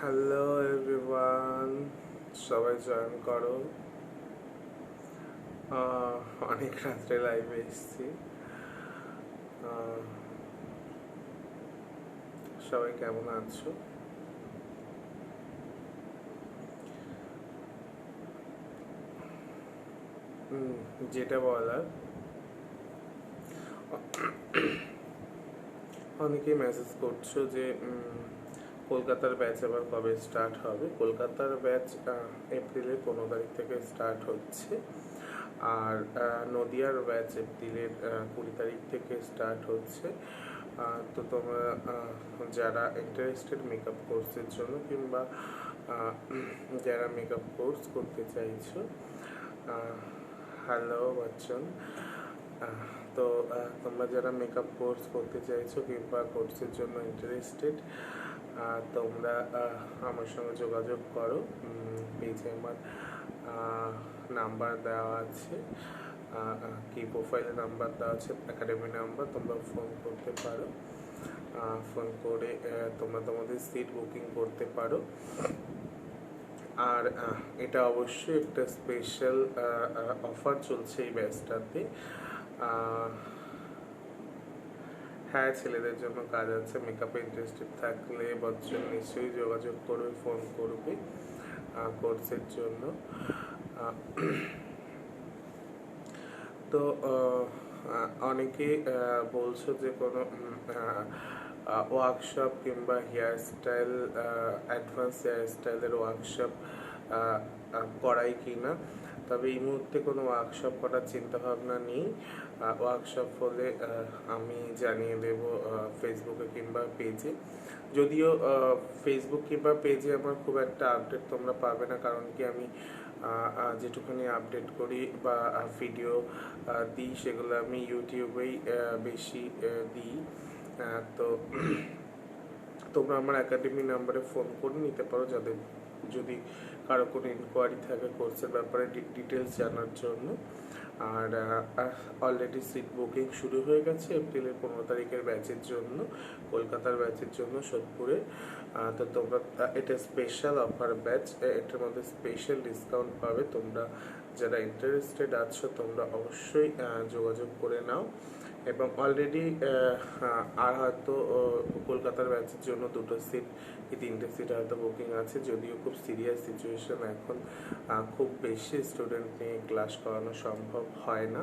Hello everyone, সবাই join করো। অনেক রাত্রে লাইভে এসেছি। সবাই কেমন আছো? যেটা বলার, অনেকেই মেসেজ করছো যে কলকাতার ব্যাচ আবার কবে স্টার্ট হবে। কলকাতার ব্যাচ এপ্রিলের 15 তারিখ থেকে স্টার্ট হচ্ছে, আর নদিয়ার ব্যাচ এপ্রিলের 20 তারিখ থেকে স্টার্ট হচ্ছে। তো তোমরা যারা ইন্টারেস্টেড মেকআপ কোর্সের জন্য কিংবা যারা মেকআপ কোর্স করতে চাইছো, হ্যালো বচ্চন, তো তোমরা যারা মেকআপ কোর্স করতে চাইছো কিংবা কোর্সের জন্য ইন্টারেস্টেড, তোমরা আমার সঙ্গে যোগাযোগ করো। পেজে আমার নাম্বার দেওয়া আছে, কি প্রোফাইলে নাম্বার দেওয়া আছে, একাডেমি নাম্বার, তোমরা ফোন করতে পারো। ফোন করে তোমরা তোমাদের সিট বুকিং করতে পারো। আর এটা অবশ্যই একটা স্পেশাল অফার চলছে এই ব্যাচটাতে। হ্যাঁ, ছেলেদের জন্য কাজ আছে। মেকআপে ইন্টারেস্টেড থাকলে বচ্চন নিশ্চয়ই যোগাযোগ করবে, ফোন করবে কোর্সের জন্য। তো অনেকে বলছো যে কোনো ওয়ার্কশপ কিংবা হেয়ার স্টাইল, অ্যাডভান্স হেয়ার স্টাইলের ওয়ার্কশপ করাই কি না। তবে এই মুহূর্তে কোনো ওয়ার্কশপ করার চিন্তাভাবনা নেই। ওয়ার্কশপ হলে আমি জানিয়ে দেব ফেসবুকে কিংবা পেজে। যদিও ফেসবুক কিংবা পেজে আমার খুব একটা আপডেট তোমরা পাবে না, কারণ কি আমি যেটুকুনি আপডেট করি বা ভিডিও দিই সেগুলো আমি ইউটিউবেই বেশি দিই। তো তোমরা আমার একাডেমি নাম্বারে ফোন করে নিতে পারো, যাদের যদি কারো কোনো ইনকোয়ারি থাকে কোর্সের ব্যাপারে ডিটেলস জানার জন্য। আর অলরেডি সিট বুকিং শুরু হয়ে গেছে এপ্রিলের 15 তারিখের ব্যাচের জন্য, কলকাতার ব্যাচের জন্য সোদপুরে। তো তোমরা, এটা স্পেশাল অফার ব্যাচ, এটার মধ্যে স্পেশাল ডিসকাউন্ট পাবে। তোমরা যারা ইন্টারেস্টেড আছো তোমরা অবশ্যই যোগাযোগ করে নাও। এবং অলরেডি আর হয়তো কলকাতার ব্যাচের জন্য 2টো সিট কি 3টে সিট হয়তো বুকিং আছে। যদিও খুব সিরিয়াস সিচুয়েশন এখন, খুব বেশি স্টুডেন্ট নিয়ে ক্লাস করানো সম্ভব হয় না।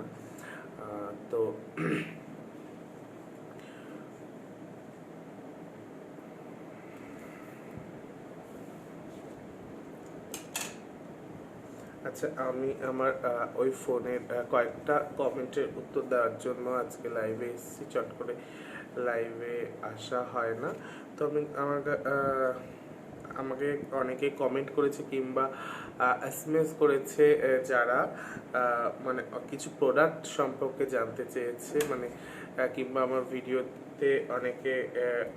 তো আচ্ছা, আমি আমার ওই ফোনের কয়েকটা কমেন্টের উত্তর দেওয়ার জন্য আজকে লাইভে এসেছি। চট করে লাইভে আসা হয় না। তো আমি আমাকে অনেকে কমেন্ট করেছে কিংবা এসএমএস করেছে, যারা মানে কিছু প্রোডাক্ট সম্পর্কে জানতে চেয়েছে, মানে কিংবা আমার ভিডিওতে অনেকে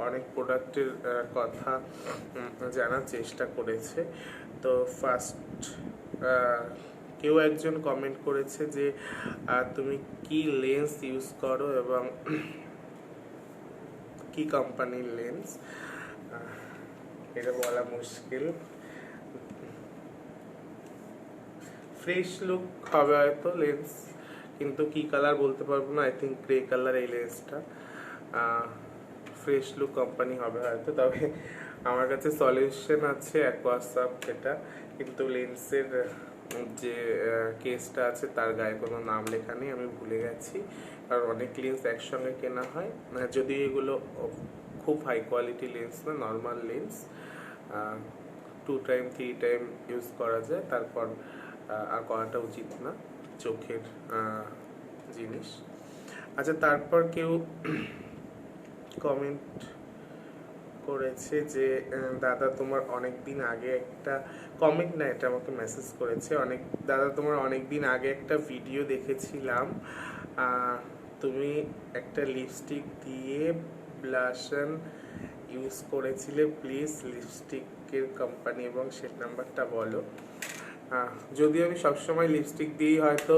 অনেক প্রোডাক্টের কথা জানার চেষ্টা করেছে। তো ফার্স্ট কেউ একজন কমেন্ট করেছে যে তুমি কি লেন্স ইউজ করো এবং কি কোম্পানির লেন্স। এটা বলা মুশকিল। ফ্রেশ লুক হবে হয়তো লেন্স, কিন্তু কি কালার বলতে পারবো না। আই থিঙ্ক গ্রে কালার এই লেন্সটা। ফ্রেশ লুক কোম্পানি হবে হয়তো। তবে আমার কাছে সলিউশন আছে অ্যাকোয়াসাপ, যেটা কিন্তু লেন্সের যে কেসটা আছে তার গায়ে কোনো নাম লেখা নেই, আমি ভুলে গেছি। কারণ অনেক লেন্স একসঙ্গে কেনা হয়, যদি এগুলো খুব হাই কোয়ালিটি লেন্স না, normal lens 2 time 3 time use করা যায়, তারপর আর করাটা উচিত না, চোখের জিনিস। আচ্ছা, তারপর কেউ কমেন্ট করেছে যে দাদা তোমার অনেক দিন আগে একটা, কমেন্ট না এটা আমাকে মেসেজ করেছে, দাদা তোমার অনেক দিন আগে একটা ভিডিও দেখেছিলাম, তুমি একটা লিপস্টিক দিয়ে ব্লাশন ইউজ করেছিলে, প্লিজ লিপস্টিকের কোম্পানি এবং সেট নাম্বারটা বলো। যদিও আমি সবসময় লিপস্টিক দিয়েই হয়তো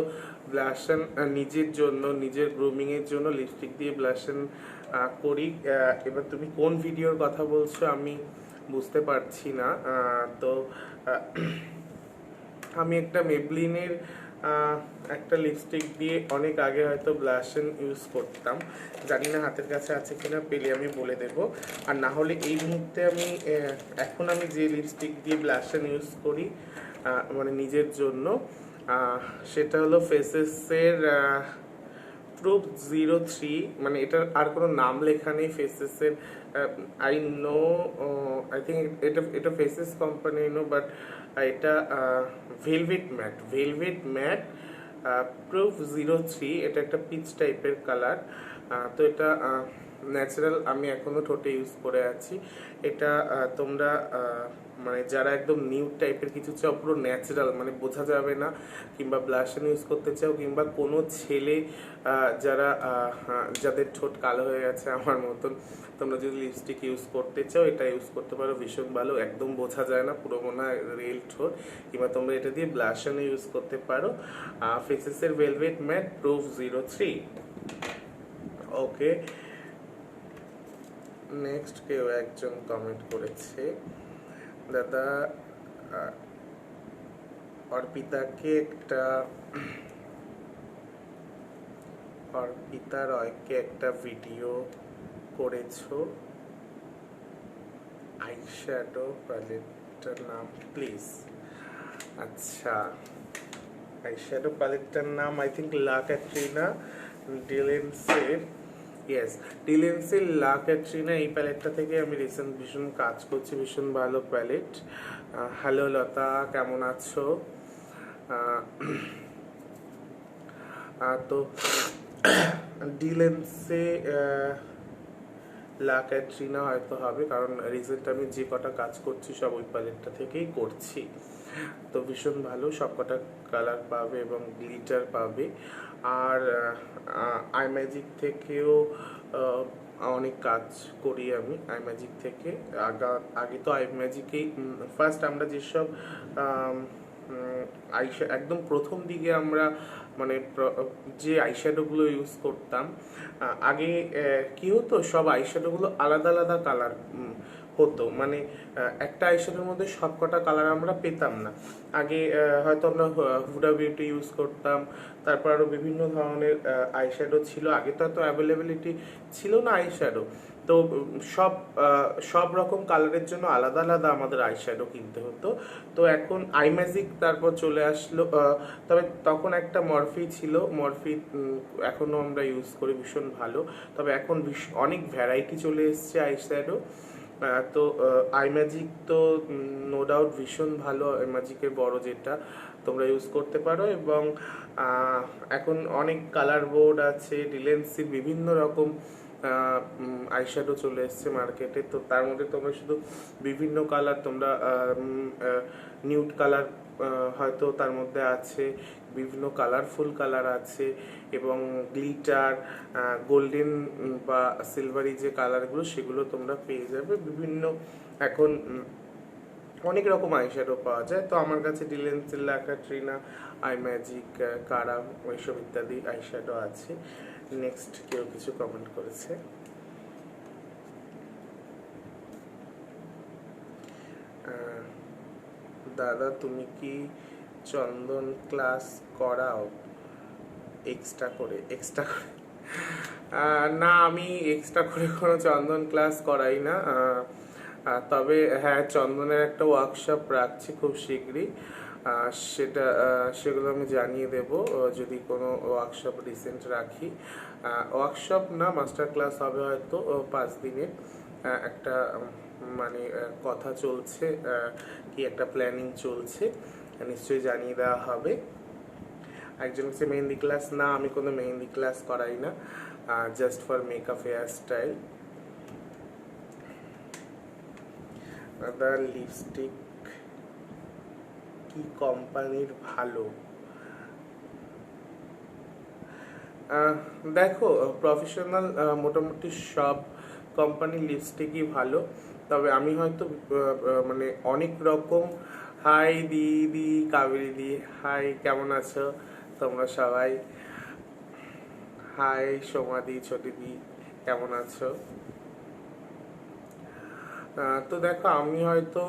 ব্লাশন নিজের জন্য, নিজের গ্রুমিংয়ের জন্য লিপস্টিক দিয়ে ব্লাশন করি। এবার তুমি কোন ভিডিওর কথা বলছো আমি বুঝতে পারছি না। তো আহ, আমি একটা মেবলিনের একটা লিপস্টিক দিয়ে অনেক আগে হয়তো ব্লাশন ইউজ করতাম, জানি না হাতের কাছে আছে কিনা, পেলে আমি বলে দেব। আর না হলে এই মুহূর্তে আমি এখন আমি যে লিপস্টিক দিয়ে ব্লাশন ইউজ করি মানে নিজের জন্য, সেটা হলো ফেসেসের প্রুফ 03। মানে এটার আর কোনো নাম লেখা নেই ফেসেসের। আই নো, আই থিঙ্ক এটা ফেসেস কোম্পানি নো, বাট এটা ভেলভেট ম্যাট প্রুফ 03। এটা একটা পিচ টাইপের কালার। তো এটা ন্যাচারাল, আমি এখনো ঠোঁটে ইউজ করে আছি। এটা তোমরা মানে যারা একদম নিউড টাইপের কিছু চাও, পুরো ন্যাচারাল, মানে বোঝা যাবে না, কিংবা ব্লাশন ইউজ করতে চাও, কিংবা কোনো ছেলে যারা যাদের ঠোঁট কালো হয়ে গেছে আমার মতন, তোমরা যদি লিপস্টিক ইউজ করতে চাও এটা ইউজ করতে পারো, ভীষণ ভালো, একদম বোঝা যায় না, পুরো মনে হয় রিয়েল ঠোঁট। কিংবা তোমরা এটা দিয়ে ব্লাশনও ইউজ করতে পারো, ফেসেসের ভেলভেট ম্যাট প্রুফ 03। ওকে, নেক্সট কেউ একজন কমেন্ট করেছে, দাদা অর্পিতা রয়কে একটা ভিডিও করেছো, আইশ্যাডো প্যালেটটার নাম প্লিজ। আচ্ছা, আইশ্যাডো প্যালেটটার নাম আই থিঙ্ক লা ক্যাটরিনা ডিলেন্সের। ইয়েস, ডিলেন্সের লা ক্যাটরিনা, এই প্যালেটটা থেকে আমি রিসেন্ট ভীষণ কাজ করছি, ভীষণ ভালো প্যালেট। হ্যালো লতা, কেমন আছো? তো ডিলেন্সে লা ক্যাটরিনা হয়তো হবে, কারণ রিসেন্ট আমি যে কটা কাজ করছি সব ওই প্যালেটটা থেকেই করছি। তো ভীষণ ভালো, সব কটা কালার পাবে এবং গ্লিটার পাবে। আর আই ম্যাজিক থেকেও অনেক কাজ করি আমি আই ম্যাজিক থেকে। আগে তো আই ম্যাজিকেই ফার্স্ট আমরা যেসব একদম প্রথম দিকে আমরা মানে যে আইশ্যাডোগুলো ইউজ করতাম, আগে কি হতো, সব আইশ্যাডোগুলো আলাদা আলাদা কালার হতো, মানে একটা আইশ্যাডোর মধ্যে সবকটা কালার আমরা পেতাম না। আগে হয়তো আমরা হুডা বিউটি ইউজ করতাম, তারপর আরও বিভিন্ন ধরনের আইশ্যাডো ছিল। আগে তো এত অ্যাভেলেবিলিটি ছিল না আইশ্যাডো, তো সব রকম কালারের জন্য আলাদা আলাদা আমাদের আইশ্যাডো কিনতে হতো। তো এখন আই ম্যাজিক তারপর চলে আসলো, তবে তখন একটা মরফি ছিল, মরফি এখনও আমরা ইউজ করি, ভীষণ ভালো। তবে এখন অনেক ভ্যারাইটি চলে এসছে আইশ্যাডো। তো আই ম্যাজিক তো নো ডাউট ভীষণ ভালো, আই ম্যাজিকের বড় যেটা তোমরা ইউজ করতে পারো। এবং এখন অনেক কালার বোর্ড আছে, ডিলেন্সির বিভিন্ন রকম আইশ্যাডো চলে এসছে মার্কেটে। তো তার মধ্যে তোমরা শুধু বিভিন্ন কালার, তোমরা নিউড কালার হয়তো তার মধ্যে আছে, বিভিন্ন কালারফুল কালার আছে, এবং গ্লিটার, গোল্ডেন বা সিলভারি যে কালারগুলো সেগুলো তোমরা পেয়ে যাবে। বিভিন্ন এখন অনেক রকম আইশ্যাডো পাওয়া যায়। তো আমার কাছে ডিলেন্সের লা ক্যাটরিনা, আই ম্যাজিক, কারা, ওইসব ইত্যাদি আইশ্যাডো আছে। নেক্সট কেউ কিছু কমেন্ট করেছে, দাদা তুমি কি চন্দন ক্লাস করাও এক্সট্রা করে? না, আমি এক্সট্রা করে কোনো চন্দন ক্লাস করাই না। তবে হ্যাঁ, চন্দনের একটা ওয়ার্কশপ রাখছি খুব শীঘ্রই, সেগুলো আমি জানিয়ে দেব যদি কোনো ওয়ার্কশপ রিসেন্ট রাখি। ওয়ার্কশপ না, মাস্টার ক্লাস হবে হয়তো 5 দিনের। একটা মানে কথা চলছে, কি একটা প্ল্যানিং চলছে, নিশ্চয়ই জানিয়ে দেওয়া হবে। একজন হচ্ছে মেহেন্দি ক্লাস, না আমি কোনো মেহেন্দি ক্লাস করাই না, just for makeup, hair style. Lipstick কি কোম্পানির ভালো? দেখো, প্রফেশনাল মোটামুটি সব কোম্পানির লিপস্টিকই ভালো, তবে আমি হয়তো মানে অনেক রকম। হাই দিদি, কাবেরি দি, হাই, কেমন আছো তোমরা সবাই? হাই সোমাদি, ছোটি দি, কেমন আছো? তো দেখো, আমি হয়তো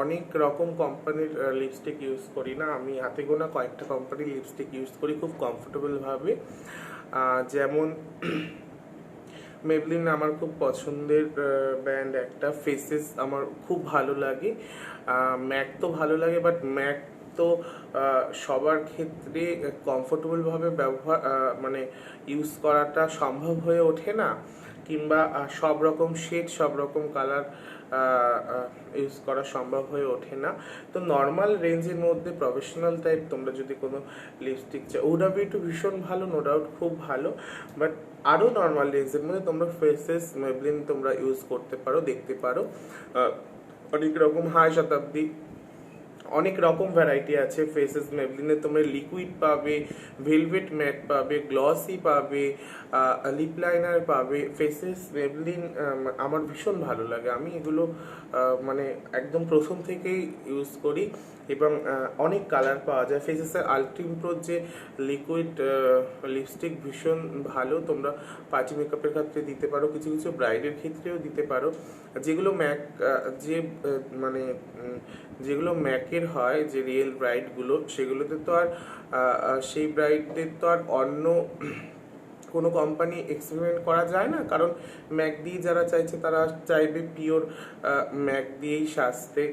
অনেক রকম কোম্পানির লিপস্টিক ইউজ করি না, আমি হাতে গোনা কয়েকটা কোম্পানির লিপস্টিক ইউজ করি খুব কমফোর্টেবলভাবে। যেমন মেবলিন আমার খুব পছন্দের ব্র্যান্ড একটা, ফেসেস আমার খুব ভালো লাগে, ম্যাক তো ভালো লাগে, বাট ম্যাক তো সবার ক্ষেত্রে কমফোর্টেবলভাবে ব্যবহার মানে ইউজ করাটা সম্ভব হয়ে ওঠে না, কিংবা সব রকম শেড সব রকম কালার ইউজ করা সম্ভব হয়ে ওঠে না। তো নর্মাল রেঞ্জের মধ্যে প্রফেশনাল টাইপ তোমরা যদি কোনো লিপস্টিক চাও, হুডা বিউটি ভীষণ ভালো, নো ডাউট খুব ভালো, বাট আরও নর্মাল রেঞ্জের মধ্যে তোমরা ফেসেস মেবলিন তোমরা ইউজ করতে পারো, দেখতে পারো। অনেক রকম হাই শতাব্দী, অনেক রকম ভ্যারাইটি আছে ফেসেস মেবলিনে। তোমরা লিকুইড পাবে, ভেলভেট ম্যাট পাবে, গ্লসি পাবে, লিপ লাইনার পাবে। ফেসেস মেবলিন আমার ভীষণ ভালো লাগে, আমি এগুলো মানে একদম প্রথম থেকেই ইউজ করি, এবং অনেক কালার পাওয়া যায়। ফেসেসের আলট্রিম প্রোর যে লিকুইড লিপস্টিক ভীষণ ভালো, তোমরা পার্টি মেকআপের ক্ষেত্রে দিতে পারো, কিছু কিছু ব্রাইডের ক্ষেত্রেও দিতে পারো। যেগুলো ম্যাক যে মানে যেগুলো ম্যাকের হয়, যে রিয়েল ব্রাইডগুলো, সেগুলোতে তো আর সেই ব্রাইডদের তো আর অন্য কোনো কোম্পানি এক্সপেরিমেন্ট করা যায় না, কারণ ম্যাক দিয়ে যারা চাইছে তারা চাইবে পিওর ম্যাক দিয়েই সাজতে।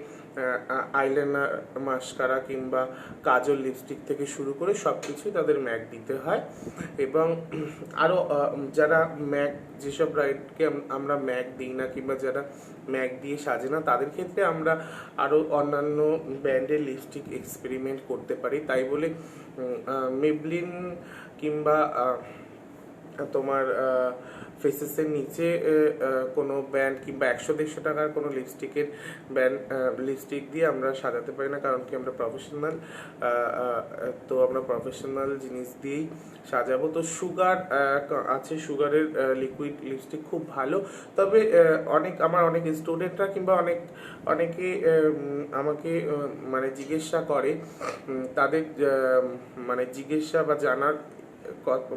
আইলাইনার, মাস্কারা কিংবা কাজল, লিপস্টিক থেকে শুরু করে সব কিছুই তাদের ম্যাক দিতে হয়। এবং আরও যারা ম্যাক, যেসব ব্রাইডকে আমরা ম্যাক দিই না কিংবা যারা ম্যাক দিয়ে সাজে না, তাদের ক্ষেত্রে আমরা আরও অন্যান্য ব্র্যান্ডের লিপস্টিক এক্সপেরিমেন্ট করতে পারি। তাই বলে মেবলিন কিংবা তোমার ফেসেসের নিচে কোনো ব্র্যান্ড কিংবা 100-150 টাকার কোনো লিপস্টিকের লিপস্টিক দিয়ে আমরা সাজাতে পারি না, কারণ কি আমরা প্রফেশনাল, তো আমরা প্রফেশনাল জিনিস দিয়েই সাজাবো। তো সুগার আছে, সুগারের লিকুইড লিপস্টিক খুব ভালো। তবে আমার অনেক স্টুডেন্টরা কিংবা অনেকে আমাকে মানে জিজ্ঞাসা করে, তাদের মানে জিজ্ঞাসা বা জানার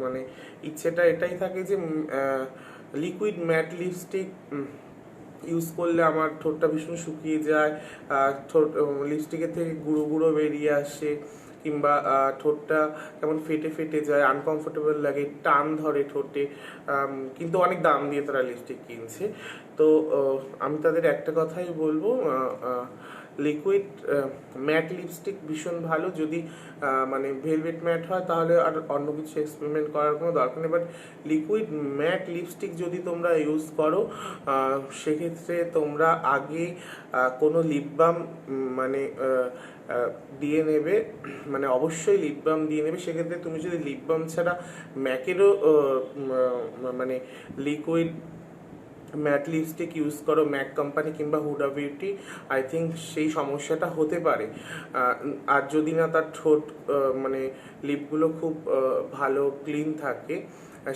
মানে ইচ্ছেটা এটাই থাকে যে লিকুইড ম্যাট লিপস্টিক ইউজ করলে আমার ঠোঁটটা ভীষণ শুকিয়ে যায়, ঠোঁট লিপস্টিকের থেকে গুঁড়ো গুঁড়ো বেরিয়ে আসে, কিংবা ঠোঁটটা কেমন ফেটে ফেটে যায়, আনকমফোর্টেবল লাগে, টান ধরে ঠোঁটে, কিন্তু অনেক দাম দিয়ে তারা লিপস্টিক কিনছে। তো আমি তাদের একটা কথাই বলবো, লিকুইড ম্যাট লিপস্টিক ভীষণ ভালো। যদি মানে ভেলভেট ম্যাট হয় তাহলে আর অন্য কিছু এক্সপেরিমেন্ট করার কোনো দরকার নেই, বাট লিকুইড ম্যাট লিপস্টিক যদি তোমরা ইউজ করো, সেক্ষেত্রে তোমরা আগে কোনো লিপ বাম মানে দিয়ে নেবে, মানে অবশ্যই লিপ বাম দিয়ে নেবে। সেক্ষেত্রে তুমি যদি লিপ বাম ছাড়া ম্যাকেরও মানে লিকুইড ম্যাট লিপস্টিক ইউজ করো, ম্যাক কোম্পানি কিংবা হুডা বিউটি, আই থিঙ্ক সেই সমস্যাটা হতে পারে। আর যদি না তার ঠোঁট মানে লিপগুলো খুব ভালো ক্লিন থাকে,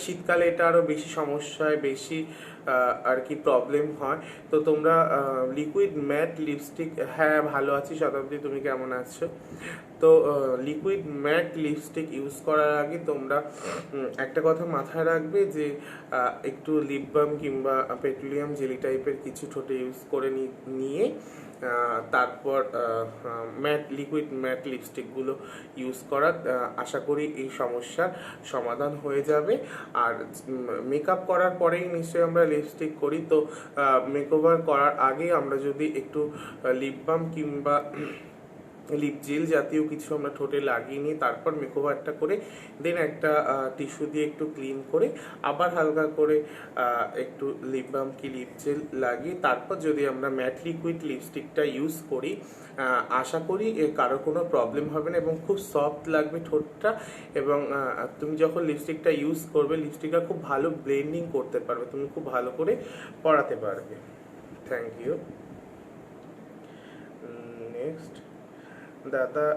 শীতকালে এটা আরও বেশি সমস্যায়, বেশি আর কি প্রবলেম হয়। তো তোমরা লিকুইড ম্যাট লিপস্টিক, হ্যাঁ ভালো আছি শতাব্দী, তুমি কেমন আছো? তো লিকুইড ম্যাট লিপস্টিক ইউজ করার আগে তোমরা একটা কথা মাথায় রাখবে যে একটু লিপ বাম কিংবা পেট্রোলিয়াম জেলি টাইপের কিছু ঠোঁটে ইউজ করে নিয়ে তারপর লিকুইড ম্যাট লিপস্টিকগুলো ইউজ করা, আশা করি এই সমস্যার সমাধান হয়ে যাবে। আর মেকআপ করার পরেই নিশ্চয়ই আমরা লিপস্টিক করি, তো মেকওভার করার আগে আমরা যদি একটু লিপ বাম কিংবা লিপ জেল জাতীয় কিছু আমরা ঠোঁটে লাগিয়ে নিই, তারপর মেকওভারটা করে দেন একটা টিস্যু দিয়ে একটু ক্লিন করে আবার হালকা করে একটু লিপ বাম কি লিপ জেল লাগিয়ে তারপর যদি আমরা ম্যাট লিকুইড লিপস্টিকটা ইউজ করি, আশা করি কারো কোনো প্রবলেম হবে না এবং খুব সফট লাগবে ঠোঁটটা। এবং তুমি যখন লিপস্টিকটা ইউজ করবে, লিপস্টিকটা খুব ভালো ব্লেন্ডিং করতে পারবে, তুমি খুব ভালো করে পরাতে পারবে। Thank you. নেক্সট, দাদা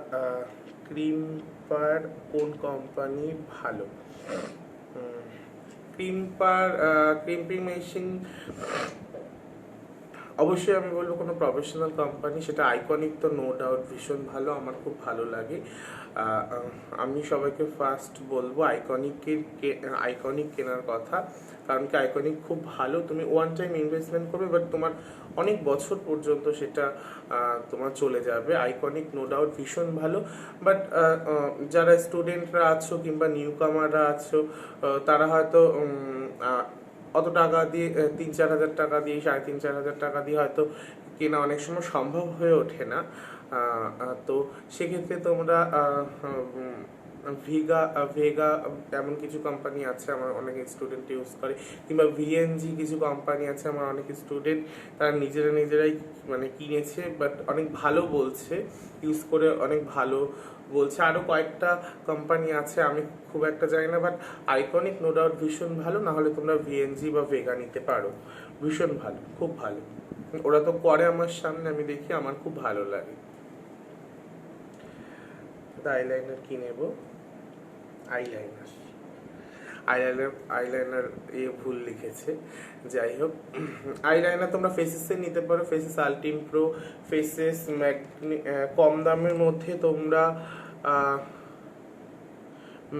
ক্রিম্পার কোন কোম্পানি ভালো? ক্রিম্পিং মেশিন অবশ্যই আমি বলবো কোনো প্রফেশনাল কোম্পানি, সেটা আইকনিক তো নো ডাউট ভীষণ ভালো, আমার খুব ভালো লাগে। আমি সবাইকে ফার্স্ট বলবো আইকনিক কেনার কথা, কারণ কি আইকনিক খুব ভালো। তুমি ওয়ান টাইম ইনভেস্টমেন্ট করবে, বাট তোমার অনেক বছর পর্যন্ত সেটা তোমার চলে যাবে। আইকনিক নো ডাউট ভীষণ ভালো। বাট যারা স্টুডেন্টরা আছো কিংবা নিউ কামাররা আছো, তারা হয়তো অত টাকা দিয়ে 3-4 হাজার টাকা দিয়ে 3.5-4 হাজার টাকা দিয়ে হয়তো কেনা অনেক সময় সম্ভব হয়ে ওঠে না। তো সেক্ষেত্রে তোমরা ভেগা এমন কিছু কোম্পানি আছে আমার অনেক স্টুডেন্ট ইউজ করে, কিংবা ভিএনজি কিছু কোম্পানি আছে আমার অনেক স্টুডেন্ট তারা নিজেরাই মানে কিনেছে, বাট অনেক ভালো বলছে, ইউজ করে অনেক ভালো বলছে। আরও কয়েকটা কোম্পানি আছে আমি খুব একটা জানি না, বাট আইকনিক নো ডাউট ভীষণ ভালো। না হলে তোমরা ভিএনজি বা ভেগা নিতে পারো, ভীষণ ভালো, খুব ভালো। ওরা তো করে আমার সামনে, আমি দেখি, আমার খুব ভালো লাগে। আইলাইনার কি নেব? আইলাইনার ভুল লিখেছে, যাই হোক। আইলাইনার তোমরা ফেসেসে নিতে পারো, ফেসেস আলটিম প্রো, ফেসেস কম দামের মধ্যে তোমরা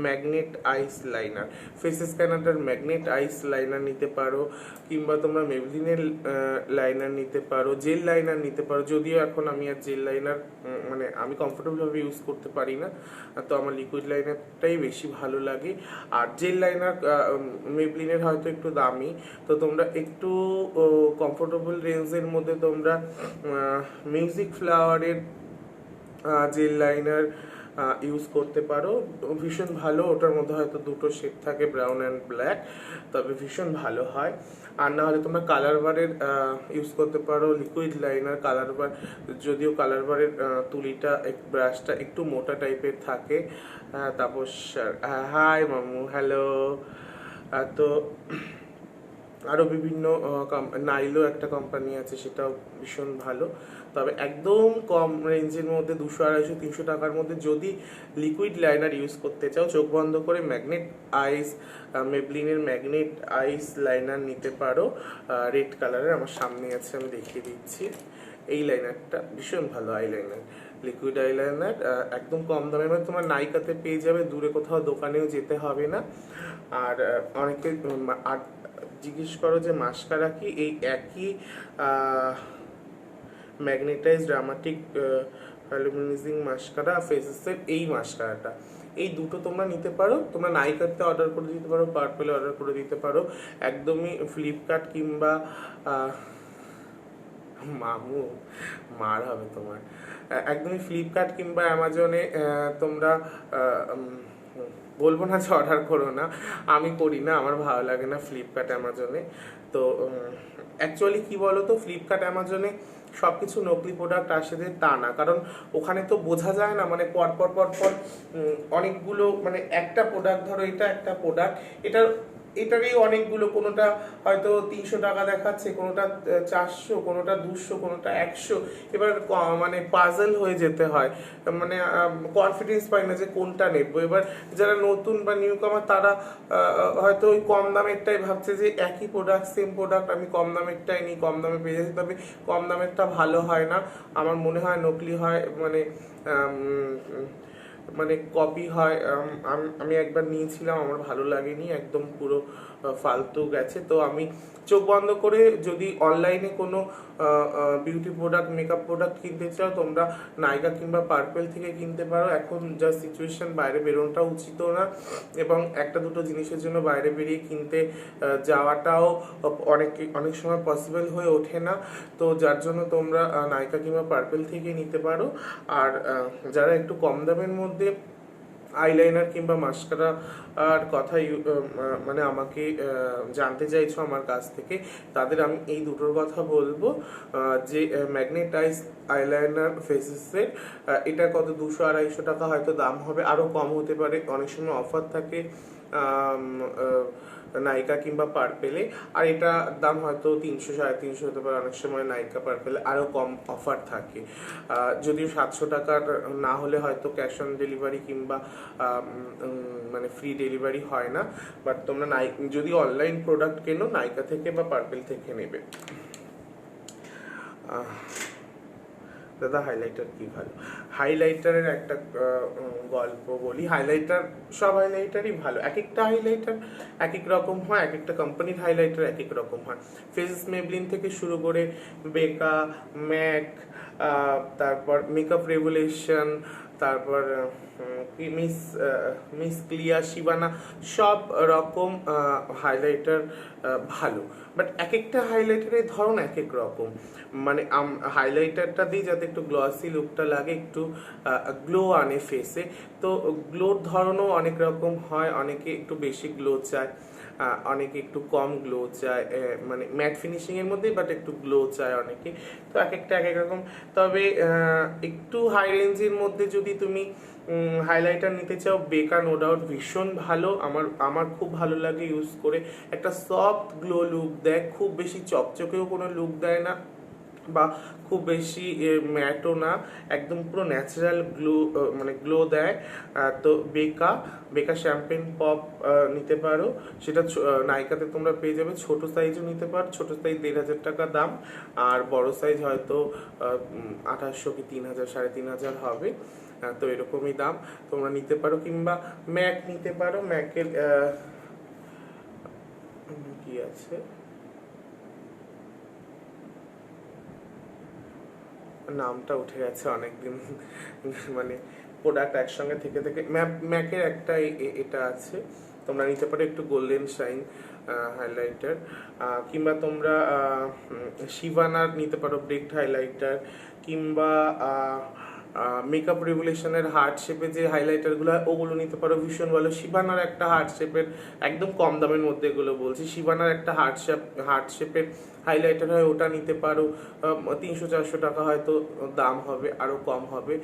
ম্যাগনেট আইস লাইনার, ফেসেস কানাডার ম্যাগনেট আইস লাইনার নিতে পারো, কিংবা তোমরা মেবলিনের লাইনার নিতে পারো, জেল লাইনার নিতে পারো। যদিও এখন আমি আর জেল লাইনার মানে আমি কমফোর্টেবলভাবে ইউজ করতে পারি না, তো আমার লিকুইড লাইনারটাই বেশি ভালো লাগে। আর জেল লাইনার মেবলিনের হয়তো একটু দামি, তো তোমরা একটু কমফোর্টেবল রেঞ্জের মধ্যে তোমরা মিউজিক ফ্লাওয়ারের জেল লাইনার ইউজ করতে পারো, ভীষণ ভালো। ওটার মধ্যে হয়তো দুটো শেড থাকে, ব্রাউন অ্যান্ড ব্ল্যাক, তবে ভীষণ ভালো হয়। আর না হলে তোমরা কালার বারের ইউজ করতে পারো লিকুইড লাইনার। কালার বার, যদিও কালার বারের তুলিটা ব্রাশটা একটু মোটা টাইপের থাকে। তাপস স্যার, হাই মামু, হ্যালো। তো আরও বিভিন্ন নাইলো একটা কোম্পানি আছে, সেটাও ভীষণ ভালো। তবে একদম কম রেঞ্জের মধ্যে 200-250-300 টাকার মধ্যে যদি লিকুইড লাইনার ইউজ করতে চাও, চোখ বন্ধ করে মেবলিনের ম্যাগনেট আইস লাইনার নিতে পারো, রেড কালারের। আমার সামনে আছে, আমি দেখিয়ে দিচ্ছি। এই লাইনারটা ভীষণ ভালো আইলাইনার, লিকুইড আইলাইনার, একদম কম দামে, মানে তোমার নাইকাতে পেয়ে যাবে, দূরে কোথাও দোকানেও যেতে হবে না। আর অনেকে আর জিজ্ঞেস করো যে মাস্কারা কি, এই একই ম্যাগনেটাইজ ড্রামাটিক ভ্যালুমিনাইজিং মাস্কারা ফেসেসের এই মাস্কারাটা, এই দুটো তোমরা নিতে পারো। তোমরা নাইকাতে অর্ডার করে দিতে পারো, পার্পেলে অর্ডার করে দিতে পারো, একদমই ফ্লিপকার্ট কিংবা মামু মার হবে তোমার, একদমই ফ্লিপকার্ট কিংবা অ্যামাজনে তোমরা বলবো না যে অর্ডার করো না, আমি করি না, আমার ভালো লাগে না ফ্লিপকার্ট অ্যামাজনে। তো অ্যাকচুয়ালি কি বলো তো, ফ্লিপকার্ট অ্যামাজনে সব কিছু নকলি প্রোডাক্ট আসে যে তা না, কারণ ওখানে তো বোঝা যায় না, মানে পরপর অনেকগুলো, মানে একটা প্রোডাক্ট, ধরো এটা একটা প্রোডাক্ট, এটারই অনেকগুলো, কোনোটা হয়তো 300 টাকা দেখাচ্ছে, কোনোটা 400, কোনোটা 200, কোনোটা 100। এবার মানে পাজল হয়ে যেতে হয়, মানে কনফিডেন্স পাই না যে কোনটা নেবো। এবার যারা নতুন বা নিউ কামার, তারা হয়তো ওই কম দামেরটাই ভাবছে যে একই প্রোডাক্ট, সেম প্রোডাক্ট, আমি কম দামেরটাই নিই, কম দামে পেয়ে যাচ্ছি। তবে কম দামেরটা ভালো হয় না, আমার মনে হয় নকলি হয়, মানে কপি হয়। আমি একবার নিয়েছিলাম, আমার ভালো লাগেনি, একদম পুরো ফালতু গেছে। তো আমি চোখ বন্ধ করে, যদি অনলাইনে কোনো বিউটি প্রোডাক্ট, মেকআপ প্রোডাক্ট কিনতে চাও, তোমরা নাইকা কিংবা পার্পেল থেকে কিনতে পারো। এখন যা সিচুয়েশন, বাইরে বেরোনোটা উচিত না, এবং একটা দুটো জিনিসের জন্য বাইরে বেরিয়ে কিনতে যাওয়াটাও অনেক সময় পসিবল হয়ে ওঠে না। তো যার জন্য তোমরা নাইকা কিংবা পার্পেল থেকে নিতে পারো। আর যারা একটু কম দামের মধ্যে আইলাইনার কিংবা মাস্কারা আর কথা মানে আমাকে জানতে চাইছো আমার কাছ থেকে, তাদের আমি এই দুটোর কথা বলবো, যে ম্যাগনেটাইজ আইলাইনার ফেসেসের, এটা কত 200-250 টাকা হয়তো দাম হবে, আরও কম হতে পারে, অনেক সময় অফার থাকে নাইকা কিংবা পার্পেলে। আর এটা দাম হয়তো 300-350 হতে পারে, অনেক সময় নাইকা পার্পেলে আরও কম অফার থাকে। যদিও 700 টাকার না হলে হয়তো ক্যাশ অন ডেলিভারি কিংবা মানে ফ্রি ডেলিভারি হয় না। বাট তোমরা যদি অনলাইন প্রোডাক্ট কেনো, নাইকা থেকে বা পার্পেল থেকে নেবে। আহ, দাদা হাইলাইটার কি ভালো? হাইলাইটারের একটা গল্প বলি। হাইলাইটার, সব হাইলাইটারই ভালো। এক একটা হাইলাইটার এক এক রকম হয়, এক একটা কোম্পানির হাইলাইটার এক এক রকম হয়। ফেসেস মেবলিন থেকে শুরু করে বেকা, ম্যাক, তারপর মেকআপ রেভলিউশন, তারপর মিস মিস ক্লিয়া, শিবানা, সব রকম হাইলাইটার ভালো। বাট এক একটা হাইলাইটারের ধরন এক এক রকম। মানে হাইলাইটারটা দিই যাতে একটু গ্লসি লুকটা লাগে, একটু গ্লো আনে ফেসে। তো গ্লোর ধরনও অনেক রকম হয়। অনেকে একটু বেশি গ্লো চায়, অনেকে একটু কম গ্লো চায়, মানে ম্যাট ফিনিশিং এর মধ্যেই বাট একটু গ্লো চায় অনেকে। তো এক একটা এক এক রকম। তবে একটু হাই রেঞ্জের মধ্যে যদি তুমি হাইলাইটার নিতে চাও, বেকা নো ডাউট ভীষণ ভালো। আমার খুব ভালো লাগে ইউজ করে। একটা সফট গ্লো লুক দেয়, খুব বেশি চকচকেও কোনো লুক দেয় না, বা খুব বেশি ম্যাটও না, একদম পুরো ন্যাচারাল গ্লো, মানে গ্লো দেয়। তো বেকা শ্যাম্পেন পপ নিতে পারো। সেটা নাইকাতে তোমরা পেয়ে যাবে। ছোট সাইজও নিতে পারো, ছোট সাইজ 1,500 টাকা দাম, আর বড় সাইজ হয়তো 2800 কি 3000, 3500 হবে। তো এরকমই দাম, তোমরা নিতে পারো। কিংবা ম্যাক নিতে পারো। ম্যাকের কি আছে, নামটা উঠে গেছে অনেকদিন, মানে প্রোডাক্ট একসঙ্গে থেকে থেকে। ম্যাকের একটা এটা আছে, তোমরা নিতে পারো একটু গোল্ডেন শাইন হাইলাইটার। কিংবা তোমরা শিভানার নিতে পারো ব্রেকড হাইলাইটার। কিংবা মেকআপ রেভলিউশনের হার্ট শেপে যে হাইলাইটারগুলো হয় ওগুলো নিতে পারো, ভীষণ ভালো। শিবানার একটা হার্ট শেপের, একদম কম দামের মধ্যে এগুলো বলছি, শিবানার একটা হার্ট শেপের হাইলাইটার হয়, ওটা নিতে পারো। 300-400 টাকা হয়তো দাম হবে, আরও কম হবে।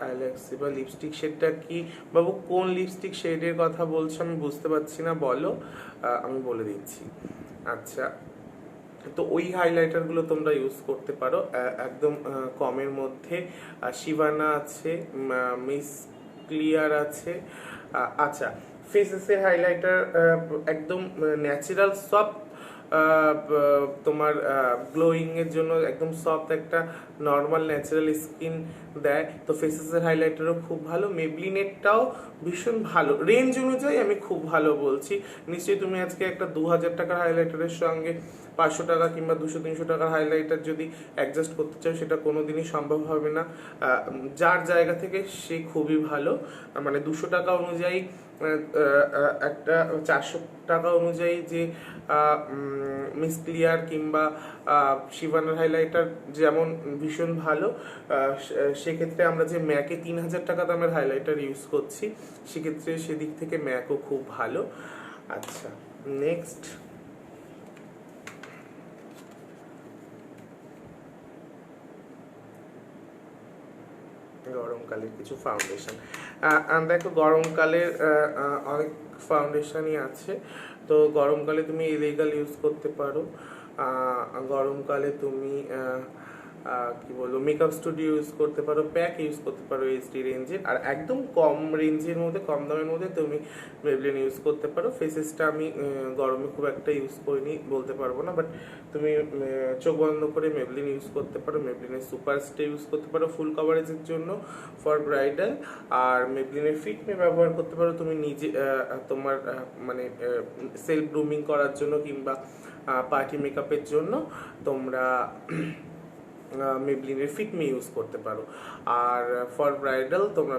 অ্যালেক্সি বা লিপস্টিক শেডটা কি বাবু, কোন লিপস্টিক শেডের কথা বলছো আমি বুঝতে পারছি না, বলো, আমি বলে দিচ্ছি। আচ্ছা, তো ওই হাইলাইটারগুলো তোমরা ইউজ করতে পারো একদম কমের মধ্যে। শিভানা আছে, মিস ক্লিয়ার আছে। আচ্ছা, ফেসেসের হাইলাইটার একদম ন্যাচারাল সফট, তোমার গ্লোয়িং এর জন্য একদম সফট একটা নর্মাল ন্যাচারাল স্কিন দেয়। তো ফেসেসের হাইলাইটারও খুব ভালো। মেবলিনেরটাও ভীষণ ভালো, রেঞ্জ অনুযায়ী আমি খুব ভালো বলছি। নিশ্চয়ই তুমি আজকে একটা 2000 টাকার হাইলাইটারের সঙ্গে 500 টাকা কিংবা 200-300 টাকার হাইলাইটার যদি অ্যাডজাস্ট করতে চাও, সেটা কোনোদিনই সম্ভব হবে না। যার জায়গা থেকে সে খুবই ভালো। মানে 200 টাকা অনুযায়ী একটা 400 টাকা অনুযায়ী যে মিস ক্লিয়ার কিংবা শিভানার হাইলাইটার যেমন ভীষণ ভালো, সেক্ষেত্রে আমরা যে ম্যাকে 3000 টাকা দামের হাইলাইটার ইউজ করছি, সেক্ষেত্রে সেদিক থেকে ম্যাকও খুব ভালো। আচ্ছা, নেক্সট গরমকালের কিছু ফাউন্ডেশন। দেখো, গরমকালের অনেক ফাউন্ডেশনই আছে। তো গরমকালে তুমি ইলিগাল ইউজ করতে পারো। গরমকালে তুমি কি বলবো, মেকআপ স্টুডিও ইউজ করতে পারো, প্যাক ইউজ করতে পারো এইচডি রেঞ্জের। আর একদম কম রেঞ্জের মধ্যে, কম দামের মধ্যে তুমি মেবলিন ইউজ করতে পারো। ফেসেসটা আমি গরমে খুব একটা ইউজ করিনি, বলতে পারবো না, বাট তুমি চোখ বন্ধ করে মেবলিন ইউজ করতে পারো। মেবলিনের সুপার স্টে ইউজ করতে পারো ফুল কভারেজের জন্য ফর ব্রাইডাল। আর মেবলিনের ফিট মে ব্যবহার করতে পারো তুমি নিজে, তোমার মানে সেলফ গ্রুমিং করার জন্য কিংবা পার্টি মেকআপের জন্য তোমরা মেবলিনের ফিট মি ইউজ করতে পারো। আর ফর ব্রাইডাল তোমরা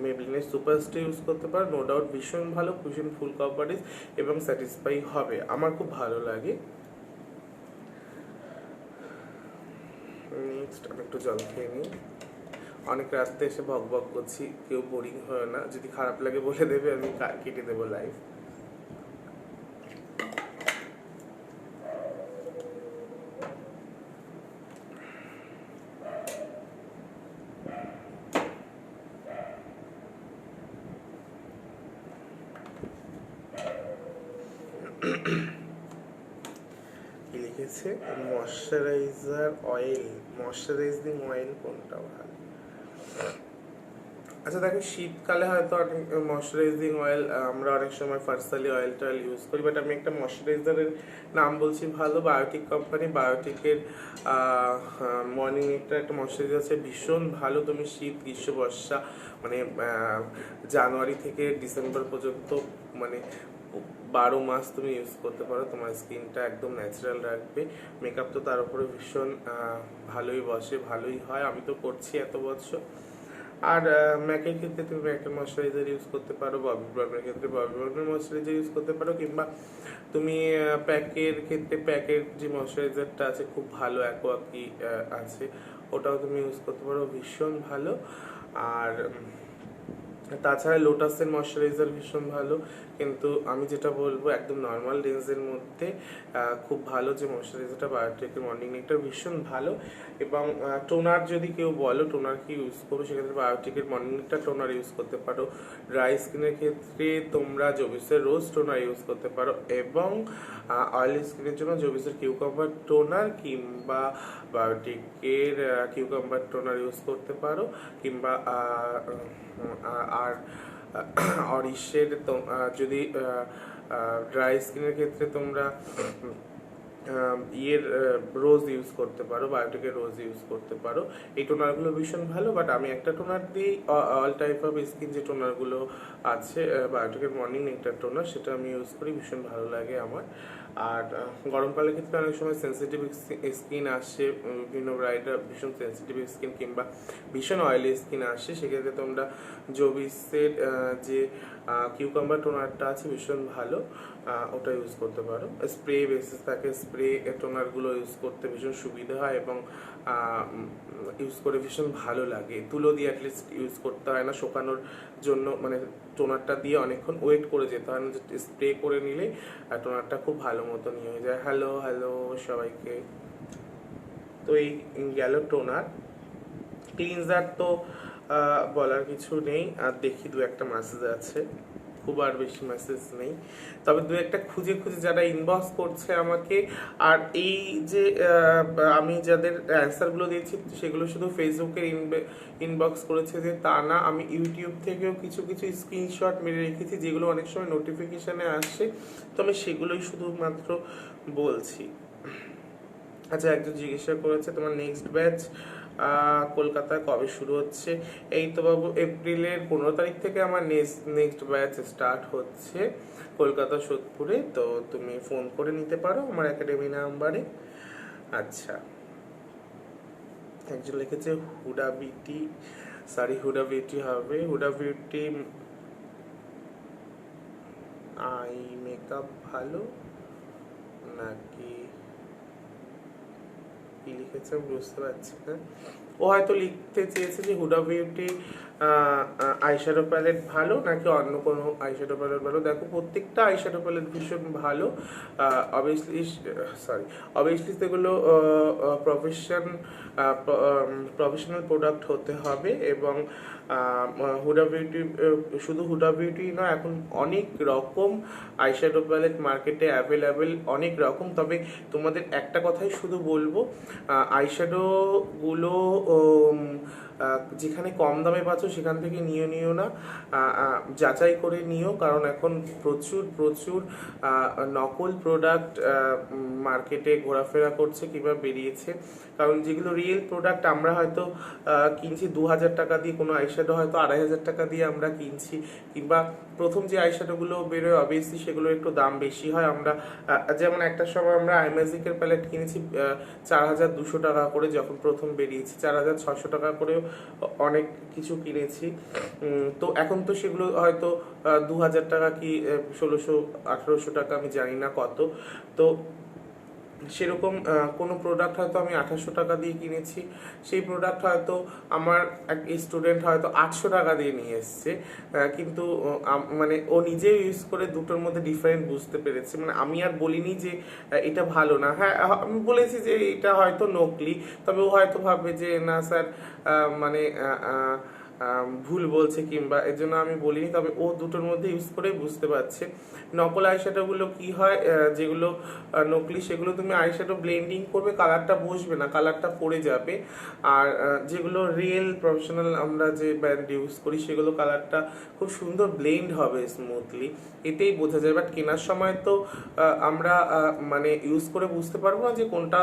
মেবলিনের সুপার স্টে ইউজ করতে পারো। নো ডাউট ভীষণ ভালো, ভীষণ ফুল কভারেজ এবং স্যাটিসফাই হবে, আমার খুব ভালো লাগে। নেক্সট আমি একটু জল খেয়ে নিই। অনেক রাস্তে এসে বক বক করছি, কেউ বোরিং হয় না। যদি খারাপ লাগে বলে দেবে, আমি কেটে দেবো লাইভ। কি লিখেছে, ময়শ্চারাইজিং অয়েল কোনটা ভালো? আচ্ছা দেখো, শীতকালে হয়তো অনেক ময়শ্চারাইজিং অয়েল আমরা অনেক সময় ফার্সালি অয়েল টয়েল ইউজ করি, বাট আমি একটা ময়শ্চারাইজারের নাম বলছি ভালো, বায়োটিক কোম্পানি, বায়োটিকের মর্নিং একটা ময়শ্চারাইজার আছে, ভীষণ ভালো। তুমি শীত, গ্রীষ্ম, বর্ষা মানে জানুয়ারি থেকে ডিসেম্বর পর্যন্ত মানে 12 মাস তুমি ইউজ করতে পারো, তোমার স্কিনটা একদম ন্যাচারাল রাখবে। মেকআপ তো তার উপরে ভীষণ ভালোই বসে, ভালোই হয়, আমি তো করছি এত বছর। আর ম্যাকের ক্ষেত্রে তুমি ম্যাকের ময়শ্চারাইজার ইউজ করতে পারো, ববি ব্রাউনের ক্ষেত্রে ববি ব্রাউনের ময়শ্চারাইজার ইউজ করতে পারো, কিংবা তুমি প্যাকের ক্ষেত্রে প্যাকের যে ময়শ্চারাইজারটা আছে খুব ভালো, অ্যাকোয়া কি আছে, ওটাও তুমি ইউজ করতে পারো, ভীষণ ভালো। আর তাছাড়া লোটাসের ময়শ্চারাইজার ভীষণ ভালো, কিন্তু আমি যেটা বলবো একদম নর্মাল রেঞ্জের মধ্যে খুব ভালো যে ময়শ্চারাইজারটা, বায়োটিকের মর্নিং নেক্টার ভীষণ ভালো। এবং টোনার যদি কেউ বলো টোনার কি ইউজ করবো, সেক্ষেত্রে বায়োটিকের মর্নিং নেক্টার টোনার ইউজ করতে পারো। ড্রাই স্কিনের ক্ষেত্রে তোমরা জোভিসের রোজ টোনার ইউজ করতে পারো, এবং অয়েলি স্কিনের জন্য জোভিসের কিউকাম্বার টোনার কিংবা বায়োটিকের কিউকাম্বার টোনার ইউজ করতে পারো, কিংবা আর অরিশের যদি ড্রাই স্কিনের ক্ষেত্রে তোমরা রোজ ইউজ করতে পারো, বায়োটিকের রোজ ইউজ করতে পারো। এই টোনারগুলো ভীষণ ভালো, বাট আমি একটা টোনার দিই অল টাইপ অফ স্কিন, যে টোনারগুলো আছে বায়োটিকের মর্নিং নেক্টার টোনার, সেটা আমি ইউজ করি, ভীষণ ভালো লাগে আমার। আর গরমকালের ক্ষেত্রে অনেক সময় সেন্সিটিভ স্কিন আসে, বিভিন্ন ব্রাইডরা ভীষণ সেন্সিটিভ স্কিন কিংবা ভীষণ অয়েলি স্কিন আসে, সেক্ষেত্রে তোমরা জোভিসের যে কিউকাম্বার টোনারটা আছে ভীষণ ভালো, ওটা ইউজ করতে পারো। স্প্রে বেসিস থাকে, স্প্রে টোনারগুলো ইউজ করতে ভীষণ সুবিধা হয় এবং ইউজ করে ভীষণ ভালো লাগে। তুলো দিয়ে অ্যাটলিস্ট ইউজ করতে হয় না শুকানোর জন্য, মানে টোনারটা দিয়ে অনেকক্ষণ ওয়েট করে যেতে হয় না, স্প্রে করে নিলেই টোনারটা খুব ভালো মতো নিয়ে হয়ে যায়। হ্যালো হ্যালো সবাইকে। তো এই গেল টোনার। ক্লিনজার তো বলার কিছু নেই, আর দেখি দু একটা মেসেজ আছে, খুব আর বেশি মেসেজ নেই, তবে দু একটা খুঁজে খুঁজে যারা ইনবক্স করছে আমাকে। আর এই যে আমি যাদের অ্যান্সারগুলো দিয়েছি সেগুলো শুধু ফেসবুকের ইনবক্স করেছে যে তা না, আমি ইউটিউব থেকেও কিছু কিছু স্ক্রিনশট মেরে রেখেছি, যেগুলো অনেক সময় নোটিফিকেশানে আসে, তো আমি সেগুলোই শুধুমাত্র বলছি। আচ্ছা, একজন জিজ্ঞাসা করেছে তোমার নেক্সট ব্যাচ কলকাতায় কবে শুরু হচ্ছে। এই তো বাবু, এপ্রিলের 15 তারিখ থেকে আমার নেক্সট ব্যাচ স্টার্ট হচ্ছে কলকাতা সোদপুরে, তো তুমি ফোন করে নিতে পারো আমার একাডেমি নাম্বারে। আচ্ছা, একজন লিখেছে হুডা বিউটি হবে, হুডা বিউটি আই মেকআপ ভালো নাকি কি লিখেছে বুঝতে পারছি না। ও হয়তো লিখতে চেয়েছে যে হুডা বিউটি আইশ্যাডো প্যালেট ভালো নাকি অন্য কোনো আইশ্যাডো প্যালেট ভালো। দেখো, প্রত্যেকটা আইশ্যাডো প্যালেট ভীষণ ভালো, অবভিয়াসলি সেগুলো প্রফেশনাল প্রোডাক্ট হতে হবে। এবং হুডা বিউটি শুধু হুডা বিউটি নয়, এখন অনেক রকম আইশ্যাডো প্যালেট মার্কেটে অ্যাভেলেবেল, অনেক রকম। তবে তোমাদের একটা কথাই শুধু বলবো, আইশ্যাডোগুলো যেখানে কম দামে পাচ্ছ সেখান থেকে নিও না, যাচাই করে নিও, কারণ এখন প্রচুর নকল প্রোডাক্ট মার্কেটে ঘোরাফেরা করছে কিংবা বেরিয়েছে। কারণ যেগুলো রিয়েল প্রোডাক্ট আমরা হয়তো কিনছি 2000 টাকা দিয়ে, কোনো আইশ্যাডো হয়তো 2500 টাকা দিয়ে আমরা কিনছি, কিংবা প্রথম যে আইশ্যাডোগুলো বেরোয় অবভিয়াসলি সেগুলো একটু দাম বেশি হয়। আমরা যেমন একটা সময় আমরা আইম্যাজিকের প্যালেট কিনেছি 4200 টাকা করে, যখন প্রথম বেরিয়েছি 4600 টাকা করেও অনেক কিছু কিনেছি। তো এখন তো সেগুলো হয়তো 2000 টাকা কি 1600-1800 টাকা, আমি জানি না কত। তো সেরকম কোনো প্রোডাক্ট হয়তো আমি 2800 টাকা দিয়ে কিনেছি, সেই প্রোডাক্ট হয়তো আমার এক স্টুডেন্ট হয়তো 800 টাকা দিয়ে নিয়ে এসছে, কিন্তু মানে ও নিজেও ইউজ করে দুটোর মধ্যে ডিফারেন্ট বুঝতে পেরেছে। মানে আমি আর বলিনি যে এটা ভালো না, হ্যাঁ আমি বলেছি যে এটা হয়তো নকলি, তবে ও হয়তো ভাববে যে না স্যার মানে ভুল বলছে কিংবা এর জন্য আমি বলিনি, তবে ও দুটোর মধ্যে ইউজ করে বুঝতে পারছে। নকল আইশ্যাডোগুলো কি হয়, যেগুলো নকলি সেগুলো তুমি আইশ্যাডো ব্লেন্ডিং করবে, কালারটা বসবে না, কালারটা পড়ে যাবে। আর যেগুলো রিয়েল প্রফেশনাল আমরা যে ব্র্যান্ড ইউজ করি সেগুলো কালারটা খুব সুন্দর ব্লেন্ড হবে স্মুথলি, এতেই বোঝা যায়। বাট কেনার সময় তো আমরা মানে ইউজ করে বুঝতে পারবো না যে কোনটা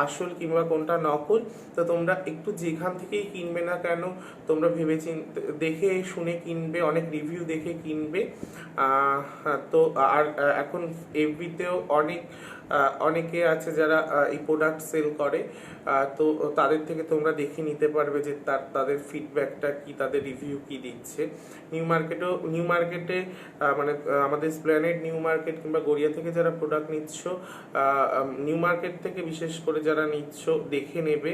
আসল কিংবা কোনটা নকল। তো তোমরা একটু যেখান থেকেই কিনবে না কেন তোমরা ভেবে দেখে শুনে কিনবে, অনেক রিভিউ দেখে কিনবে। তো আর এখন এফবিতেও অনেকে আছে যারা এই প্রোডাক্ট সেল করে, তো তাদের থেকে তোমরা দেখে নিতে পারবে যে তাদের ফিডব্যাকটা কি, তাদের রিভিউ কি দিচ্ছে। নিউ মার্কেটে মানে আমাদের এসপ্ল্যানেড নিউ মার্কেট কিংবা গড়িয়া থেকে যারা প্রোডাক্ট নিচ্ছ, নিউ মার্কেট থেকে বিশেষ করে যারা নিচ্ছ দেখে নেবে।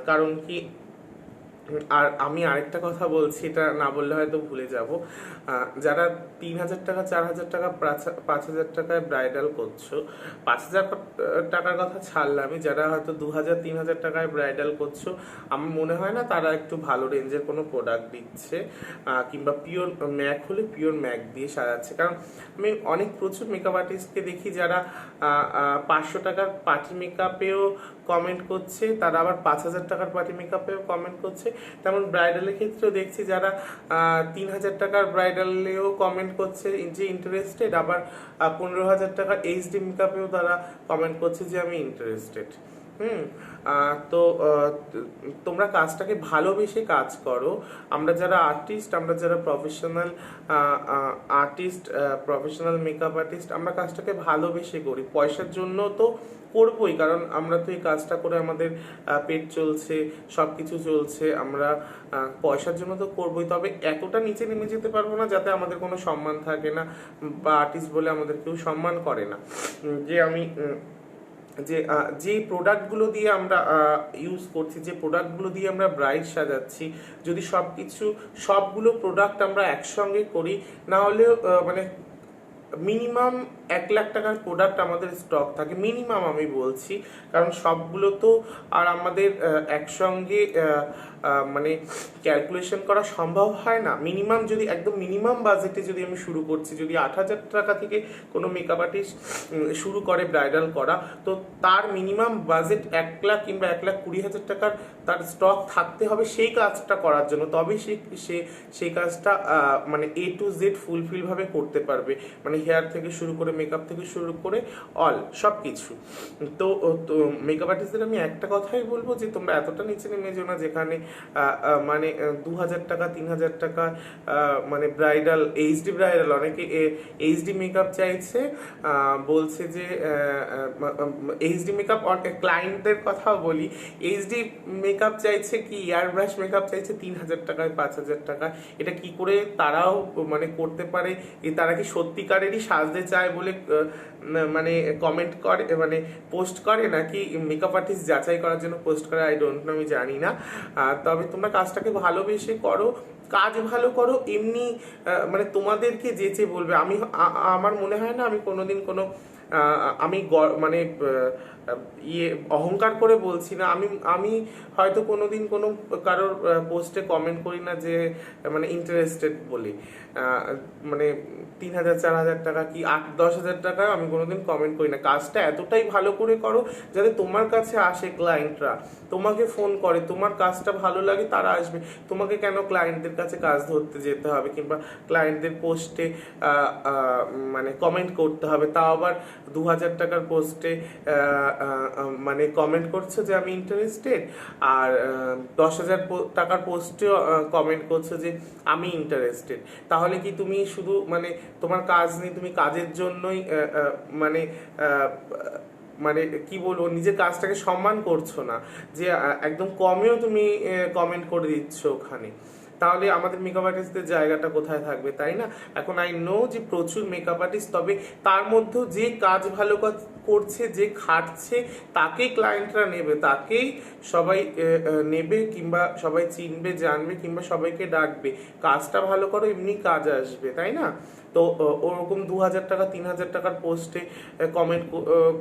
কারণ কি, আর আমি আরেকটা কথা বলছি, এটা না বললে হয়তো ভুলে যাব, যারা 3,000 টাকা, 4,000 টাকা, 5,000 টাকায় ব্রাইডাল করছো, 5,000 টাকার কথা ছাড়লাম, আমি যারা হয়তো 2,000 3,000 টাকায় ব্রাইডাল করছো, আমার মনে হয় না তারা একটু ভালো রেঞ্জের কোনো প্রোডাক্ট দিচ্ছে, কিংবা পিওর ম্যাক হলে পিওর ম্যাক দিয়ে সাজাচ্ছে। কারণ আমি প্রচুর মেকআপ আর্টিস্টকে দেখি যারা 500 টাকার পার্টি মেকআপেও কমেন্ট করছে, তারা আবার 5,000 টাকার পার্টি মেকআপেও কমেন্ট করছে। তেমন ব্রাইডালের ক্ষেত্রেও দেখছি যারা 3,000 টাকার ব্রাইডালেও কমেন্ট করছে যে ইন্টারেস্টেড, আবার 15,000 টাকার এইচডি মেকআপেও তারা কমেন্ট করছে যে আমি ইন্টারেস্টেড। তো তোমরা কাজটাকে ভালোবেসে কাজ করো। আমরা যারা আর্টিস্ট, আমরা যারা professional artist, professional makeup artist, আমরা কাজটাকে ভালোবেসে করি। পয়সার জন্য তো করবোই, কারণ আমরা তো এই কাজটা করে আমাদের পেট চলছে, সব কিছু চলছে, আমরা পয়সার জন্য তো করবোই। তবে এতটা নিচে নেমে যেতে পারবো না যাতে আমাদের কোনো সম্মান থাকে না, বা আর্টিস্ট বলে আমাদের কেউ সম্মান করে না। যে প্রোডাক্টগুলো দিয়ে আমরা ইউজ করছি, যে প্রোডাক্টগুলো দিয়ে আমরা ব্রাইড সাজাচ্ছি, যদি সবগুলো প্রোডাক্ট আমরা একসঙ্গে করি, না হলেও মানে মিনিমাম 1,00,000 টাকার প্রোডাক্ট আমাদের স্টক থাকে, মিনিমাম আমি বলছি। কারণ সবগুলো তো আর আমাদের একসঙ্গে মানে ক্যালকুলেশন করা সম্ভব হয় না। মিনিমাম যদি একদম মিনিমাম বাজেটে যদি আমি শুরু করছি, যদি 8,000 টাকা থেকে কোনো মেকআপ আর্টিস্ট শুরু করে ব্রাইডাল করা, তো তার মিনিমাম বাজেট 1,00,000 কিংবা 1,20,000 টাকার তার স্টক থাকতে হবে সেই কাজটা করার জন্য। তবেই সেই কাজটা মানে A to Z ফুলফিল ভাবে করতে পারবে, মানে হেয়ার থেকে শুরু করে মেকআপ থেকে শুরু করে অল সব কিছু। তো মেকআপ আর্টিস্টদের আমি একটা কথাই বলবো যে তোমরা এতটা নিচে নেমে যেও না যেখানে মানে 2,000 টাকা 3,000 টাকা মানে ব্রাইডাল, এইচডি ব্রাইডাল, অনেকে এইচডি মেকআপ চাইছে, বলছে যে এইচডি মেকআপ, ক্লায়েন্টদের কথা বলি, এইচডি মেকআপ চাইছে কি এয়ার ব্রাশ মেকআপ চাইছে 3,000 টাকায়, 5,000 টাকায়। এটা কি করে তারাও মানে করতে পারে? তারা কি সত্যিকারেরই সাজতে চায় বলে মানে কমেন্ট করে, মানে পোস্ট করে, নাকি মেকআপ আর্টিস্ট যাচাই করার জন্য পোস্ট করে? আই ডোন্ট নো, আমি জানি না। তবে তোমরা কাজটাকে ভালোবেসে করো, কাজ ভালো করো। এমনি মানে তোমাদেরকে যেচে বলবে, আমার মনে হয় না আমি কোনোদিন কোনো আমি মানে অহংকার করে বলছি না, আমি হয়তো কোনোদিন কোনো কারোর পোস্টে কমেন্ট করি না যে মানে ইন্টারেস্টেড বলে, মানে 3,000 4,000 টাকা কি 8-10,000 টাকা আমি কোনোদিন কমেন্ট করি না। কাজটা এতটাই ভালো করে করো যাতে তোমার কাছে আসে ক্লায়েন্টরা, তোমাকে ফোন করে, তোমার কাজটা ভালো লাগে তারা আসবে। তোমাকে কেন ক্লায়েন্টদের কাছে কাজ ধরতে যেতে হবে, কিংবা ক্লায়েন্টদের পোস্টে মানে কমেন্ট করতে হবে, তাও আবার 2,000 টাকার পোস্টে মানে কমেন্ট করছো যে আমি ইন্টারেস্টেড, আর 10,000 টাকার পোস্টেও কমেন্ট করছো যে আমি ইন্টারেস্টেড। তাহলে কি তুমি শুধু মানে তোমার কাজ নেই, তুমি কাজের জন্যই মানে মানে কি বলবো, নিজের কাজটাকে সম্মান করছো না, যে একদম কমেও তুমি কমেন্ট করে দিচ্ছ ওখানে? তাহলে আমাদের মেকআপ আর্টিস্টদের জায়গাটা কোথায় থাকবে, তাই না? এখন আই নো যে প্রচুর মেকআপ আর্টিস্ট, তবে তার মধ্যেও যে কাজ ভালো করছে, যে খাটছে, তাকেই ক্লায়েন্টরা নেবে, তাকেই সবাই নেবে, কিংবা সবাই চিনবে, জানবে, কিংবা সবাইকে ডাকবে। কাজটা ভালো করো, এমনি কাজ আসবে, তাই না? তো ওরকম 2,000 টাকা 3,000 টাকার পোস্টে কমেন্ট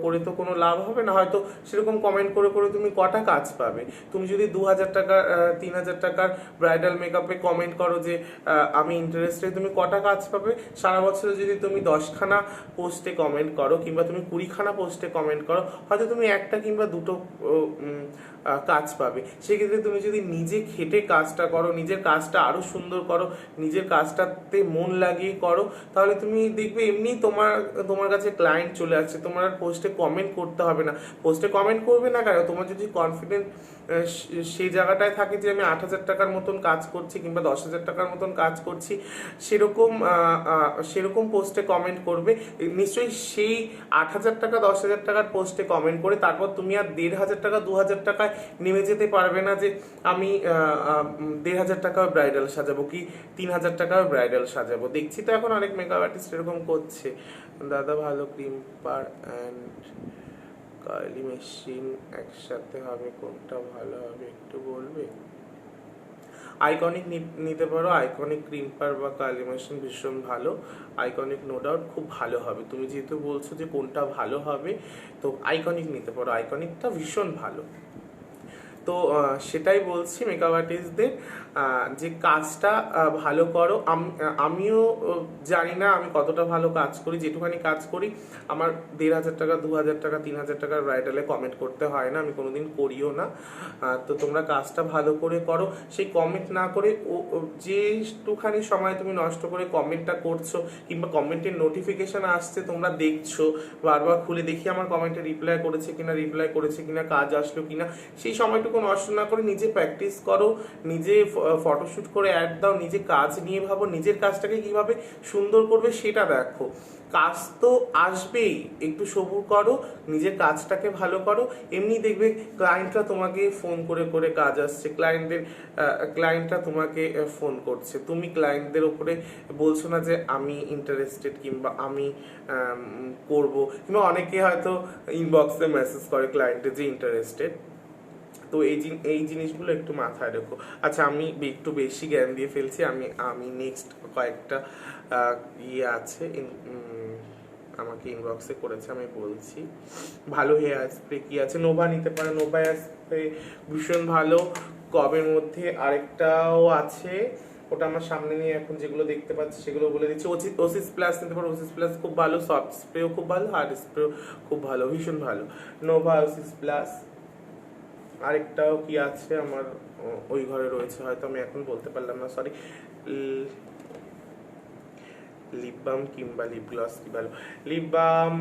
করে তো কোনো লাভ হবে না। হয়তো সেরকম কমেন্ট করে করে তুমি কটা কাজ পাবে? তুমি যদি 2,000 টাকা 3,000 টাকার ব্রাইডাল মেকআপে কমেন্ট করো যে আমি ইন্টারেস্টেড, তুমি কটা কাজ পাবে? সারা বছরে যদি তুমি 10খানা পোস্টে কমেন্ট করো কিংবা তুমি 20খানা পোস্টে কমেন্ট করো, হয়তো তুমি একটা কিংবা দুটো কাজ পাবে। সেক্ষেত্রে তুমি যদি নিজে খেটে কাজটা করো, নিজের কাজটা আরো সুন্দর করো, নিজের কাজটাতে মন লাগিয়ে করো, তাহলে তুমি দেখবে এমনি তোমার কাছে ক্লায়েন্ট চলে আসছে। তোমার আর পোস্টে কমেন্ট করতে হবে না। পোস্টে কমেন্ট করবে না কেন? তোমার যদি কনফিডেন্ট সেই জায়গাটায় থাকে যে আমি 8,000 টাকার মতন কাজ করছি কিংবা 10,000 টাকার মতন কাজ করছি, সেরকম পোস্টে কমেন্ট করবে। নিশ্চয়ই সেই 8,000 টাকা 10,000 টাকার পোস্টে কমেন্ট করে তারপর তুমি আর 1,500 টাকা 2,000 টাকায় নেমে যেতে পারবে না যে আমি 1,500 টাকা ব্রাইডাল সাজাবো কি 3,000 টাকাও ব্রাইডাল সাজাবো। দেখছি তো এখন অনেক মেকআপ আর্টিস্ট এরকম করছে। দাদা ভালো ক্রিম্পার অ্যান্ড কার্লি মেশিন একসাথে হবে, কোনটা ভালো হবে একটু বলবে? আইকনিক নিতে পারো। আইকনিক ক্রিম্পার বা কার্লি মেশিন ভীষণ ভালো। আইকনিক নো ডাউট খুব ভালো হবে। তুমি যেহেতু বলছো যে কোনটা ভালো হবে, তো আইকনিক নিতে পারো। আইকনিকটা ভীষণ ভালো। তো সেটাই বলছি মেকআপ আর্টিস্টদের যে কাজটা ভালো করো। আমিও জানি না আমি কতটা ভালো কাজ করি। যেটুখানি কাজ করি আমার 1,500 টাকা 2,000 টাকা 3,000 টাকার ব্রাইডালে কমেন্ট করতে হয় না, আমি কোনোদিন করিও না। তো তোমরা কাজটা ভালো করে করো। সেই কমেন্ট না করে যেটুখানি সময় তুমি নষ্ট করে কমেন্টটা করছো কিংবা কমেন্টের নোটিফিকেশন আসছে তোমরা দেখছো, বারবার খুলে দেখি আমার কমেন্টে রিপ্লাই করেছে কিনা কাজ আসলো কিনা, সেই সময়টুকু নষ্ট না করে নিজে প্র্যাকটিস করো, নিজে ফটোশুট করে অ্যাড দাও, নিজে কাজ নিয়ে ভাবো, নিজের কাজটাকে কিভাবে সুন্দর করবে সেটা দেখো। কাজ তো আসবেই, একটু সবুর করো, নিজের কাজটাকে ভালো করো। এমনি দেখবে ক্লায়েন্টরা তোমাকে ফোন করে করে কাজ আসছে, ক্লায়েন্টরা তোমাকে ফোন করছে, তুমি ক্লায়েন্টদের ওপরে বলছো না যে আমি ইন্টারেস্টেড কিংবা আমি করব, কিংবা অনেকে হয়তো ইনবক্সে মেসেজ করে ক্লায়েন্টের যে ইন্টারেস্টেড। তো এই জিনিসগুলো একটু মাথায় রেখো। আচ্ছা, আমি একটু বেশি জ্ঞান দিয়ে ফেলছি। আমি নেক্সট কয়েকটা ইয়ে আছে আমাকে ইনবক্সে করেছে, আমি বলছি। ভালো হেয়ার স্প্রে কি আছে? নোভা নিতে পারো। নোভা হেয়ার স্প্রে ভীষণ ভালো। কবের মধ্যে আরেকটাও আছে, ওটা আমার সামনে নিয়ে এখন যেগুলো দেখতে পাচ্ছি সেগুলো বলে দিচ্ছি। ওসিস প্লাস নিতে পারো। ওসিস প্লাস খুব ভালো, সফট স্প্রেও খুব ভালো, হার্ড স্প্রেও খুব ভালো, ভীষণ ভালো। Nova, oasis plus. আরেকটাও কি আছে আমার ওই ঘরে রয়েছে, হয়তো আমি এখন বলতে পারলাম না, সরি। লিপ বাম কিংবা লিপ গ্লস কি ভালো? লিপ বাম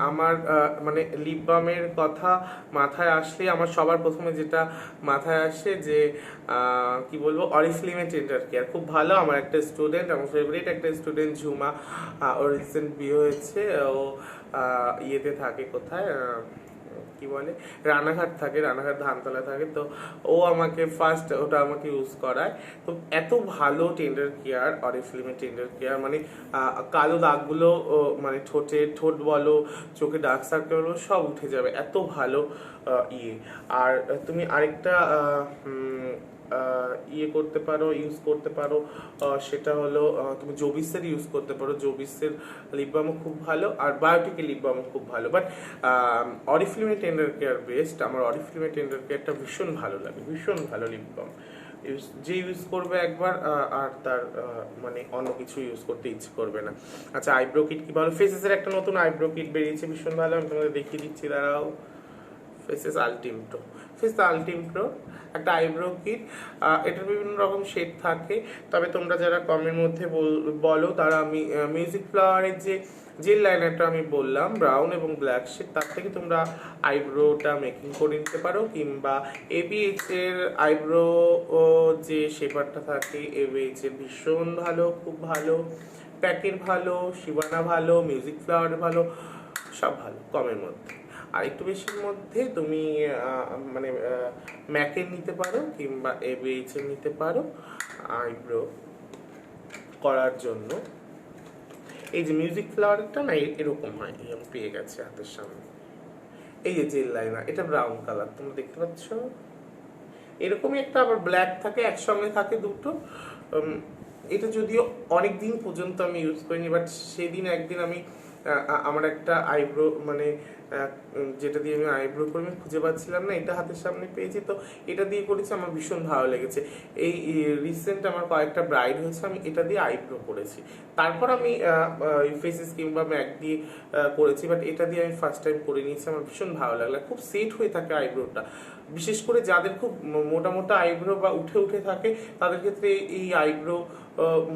আমার মানে লিপ বামের কথা মাথায় আসলে আমার সবার প্রথমে যেটা মাথায় আসে যে কি বলবো, অরিফ্লেমে টেন্ডার কেয়ার খুব ভালো। আমার একটা স্টুডেন্ট, আমার ফেভারিট একটা স্টুডেন্ট ঝুমা, ওর রিসেন্ট বিয়ে হয়েছে। ও ইয়েতে থাকে, কোথায় কি বলে, রানাঘাট থাকে, রানাঘাট ধানতলা থাকে। তো ও আমাকে ফার্স্ট ওটা আমাকে ইউজ করায়। তো এত ভালো টেন্ডার কেয়ার, অরিফ্লেমে টেন্ডার কেয়ার, মানে কালো দাগগুলো মানে ঠোঁট বলো, চোখে ডার্ক সার্কেল বলো, সব উঠে যাবে, এত ভালো ইয়ে। আর তুমি আরেকটা ইয়ে করতে পারো, ইউজ করতে পারো, সেটা হলো তুমি জোবিসের ইউজ করতে পারো। জোবিসের লিপ বামও খুব ভালো, আর বায়োটিকের লিপ বামও খুব ভালো। বাট অরিফ্লেমে টেন্ডার কেয়ার বেস্ট। আমার অরিফ্লেমে টেন্ডার কেয়ারটা ভীষণ ভালো লাগে, ভীষণ ভালো লিপ বাম। ইউজ করবে একবার আর তার মানে অন্য কিছু ইউজ করতে ইচ্ছে করবে না। আচ্ছা, আইব্রো কিট কি ভালো? ফেসেসের একটা নতুন আইব্রো কিট বেরিয়েছে, ভীষণ ভালো। আমি তোমাদের দেখিয়ে দিচ্ছি, দাঁড়াও। ফেসেস আলটিম প্রো একটা আইব্রো কিট। এটার বিভিন্ন রকম শেড থাকে, তবে তোমরা যারা কমের মধ্যে বলো তারা আমি মিউজিক ফ্লাওয়ারের যে জেল লাইনারটা আমি বললাম ব্রাউন এবং ব্ল্যাক শেড, তার থেকে তোমরা আইব্রোটা মেকিং করে নিতে পারো। কিংবা এবিএইচ এর আইব্রো যে শেপারটা থাকে, এবিএইচ এর ভীষণ ভালো, খুব ভালো। প্যাকের ভালো, শিবানা ভালো, মিউজিক ফ্লাওয়ার ভালো, সব ভালো কমের মধ্যে। আর একটু বেশির মধ্যে তুমি মানে ম্যাকের নিতে পারো কিংবা এবিএইচ এর নিতে পারো আইব্রো করার জন্য। এই যে মিউজিক ফ্লাওয়ারটা না এরকম হয়, আমি পেয়ে গেছি হাতের সামনে। এই যে জেল লাইনার, এটা ব্রাউন কালার, তোমরা দেখতে পাচ্ছ। এরকমই একটা আবার ব্ল্যাক থাকে, একসঙ্গে থাকে দুটো। এটা যদিও অনেক দিন পর্যন্ত আমি ইউজ করিনি, বাট সেদিন একদিন আমি আমার একটা আইব্রো মানে যেটা দিয়ে আমি আইব্রো করে আমি খুঁজে পাচ্ছিলাম না, এটা হাতের সামনে পেয়েছি, তো এটা দিয়ে করেছি, আমার ভীষণ ভালো লেগেছে। এই রিসেন্ট আমার কয়েকটা ব্রাইড হয়েছে, আমি এটা দিয়ে আইব্রো করেছি। তারপর আমি ফেসেস কিংবা ম্যাক দিয়ে করেছি, বাট এটা দিয়ে আমি ফার্স্ট টাইম করে নিয়েছি, আমার ভীষণ ভালো লাগলো। খুব সেট হয়ে থাকে আইব্রোটা, বিশেষ করে যাদের খুব মোটা মোটা আইব্রো বা উঠে উঠে থাকে তাদের ক্ষেত্রে এই আইব্রো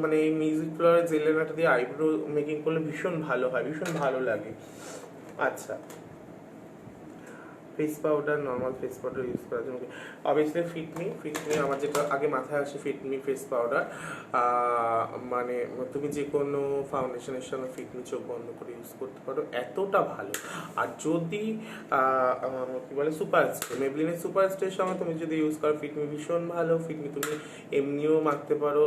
মানে এই মিউজিক ফ্লোরের জেলেনাটা দিয়ে আইব্রো মেকিং করলে ভীষণ ভালো হয়, ভীষণ ভালো লাগে। আচ্ছা, face powder, normal face powder use করার জন্য অবভিয়াসলি ফিটমি আমার যেটা আগে মাথায় আসে, ফিটমি ফেস পাউডার। মানে তুমি যে কোনো ফাউন্ডেশনের সঙ্গে ফিটমি চোখ বন্ধ করে ইউজ করতে পারো, এতটা ভালো। আর যদি কি বলে সুপার স্প্রে, মেবলিনের সুপার স্প্রের সঙ্গে তুমি যদি ইউজ করো ফিটমি, ভীষণ ভালো। ফিটমি তুমি এমনিও মাখতে পারো,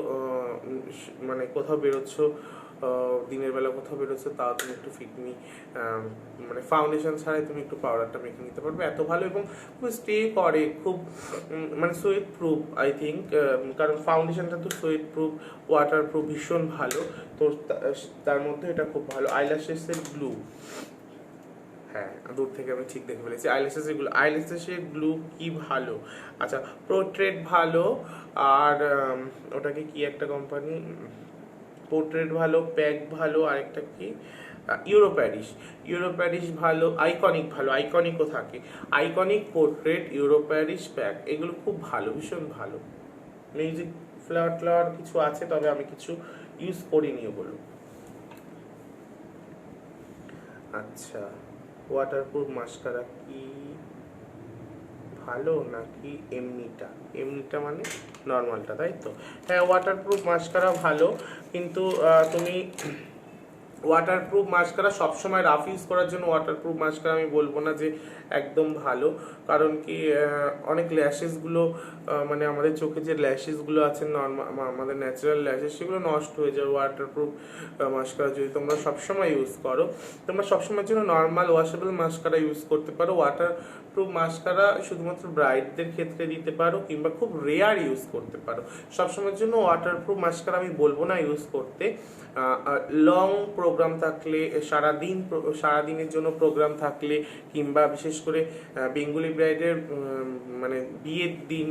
মানে কোথাও বেরোচ্ছ, দিনের বেলা কোথাও বেরোচ্ছে, তাও তুমি একটু ফিটমি মানে ফাউন্ডেশন ছাড়াই তুমি একটু পাউডারটা মেখে নিতে পারবে, এত ভালো। এবং খুব স্টে করে, খুব মানে সোয়েট প্রুফ আই থিঙ্ক, কারণ ফাউন্ডেশনটা তো সোয়েট প্রুফ, ওয়াটার প্রুফ, ভীষণ ভালো। তো তার মধ্যে এটা খুব ভালো। আইল্যাশেসের গ্লু, হ্যাঁ দূর থেকে আমি ঠিক দেখে ফেলেছি। আইল্যাশেসের গ্লু কি ভালো। আচ্ছা, পোর্ট্রেট ভালো, আর ওটাকে কি একটা কোম্পানি, পোর্ট্রেট ভালো, প্যাক ভালো, আরেকটা কি ইউরো প্যারিস ভালো, আইকনিক ভালো, আইকনিকও থাকে, iconic, portrait, euro Paris, pack, এগুলো খুব ভালো, ভীষণ ভালো। মিউজিক ফ্লাওয়ার কিছু আছে, তবে আমি কিছু ইউজ করিনি ওগুলো। আচ্ছা, ওয়াটারপ্রুফ মাস্কারা কি ভালো নাকি এমনিটা মানে নর্মালটা, তাই তো? হ্যাঁ, ওয়াটারপ্রুফ মাস্কারা ভালো, কিন্তু তুমি ওয়াটারপ্রুফ মাস্কারা সবসময় রাফ ইউজ করার জন্য ওয়াটারপ্রুফ মাস্কারা আমি বলবো না যে একদম ভালো, কারণ কি অনেক ল্যাশেসগুলো মানে আমাদের চোখে যে ল্যাশেসগুলো আছে নর্মাল, আমাদের ন্যাচারাল ল্যাশেস, সেগুলো নষ্ট হয়ে যায় ওয়াটারপ্রুফ মাস্কারা যদি তোমরা সবসময় ইউজ করো। তোমরা সবসময়ের জন্য নর্মাল ওয়াশেবল মাস্কারা ইউজ করতে পারো। ওয়াটারপ্রুফ মাস্কারা শুধুমাত্র ব্রাইডদের ক্ষেত্রে দিতে পারো, কিংবা খুব রেয়ার ইউজ করতে পারো। সবসময়ের জন্য ওয়াটারপ্রুফ মাস্কারা আমি বলবো না ইউজ করতে। লং প্রোগ্রাম থাকলে, সারাদিনের জন্য প্রোগ্রাম থাকলে, কিংবা বিশেষ করে বেঙ্গলি ব্রাইডের মানে বিয়ের দিন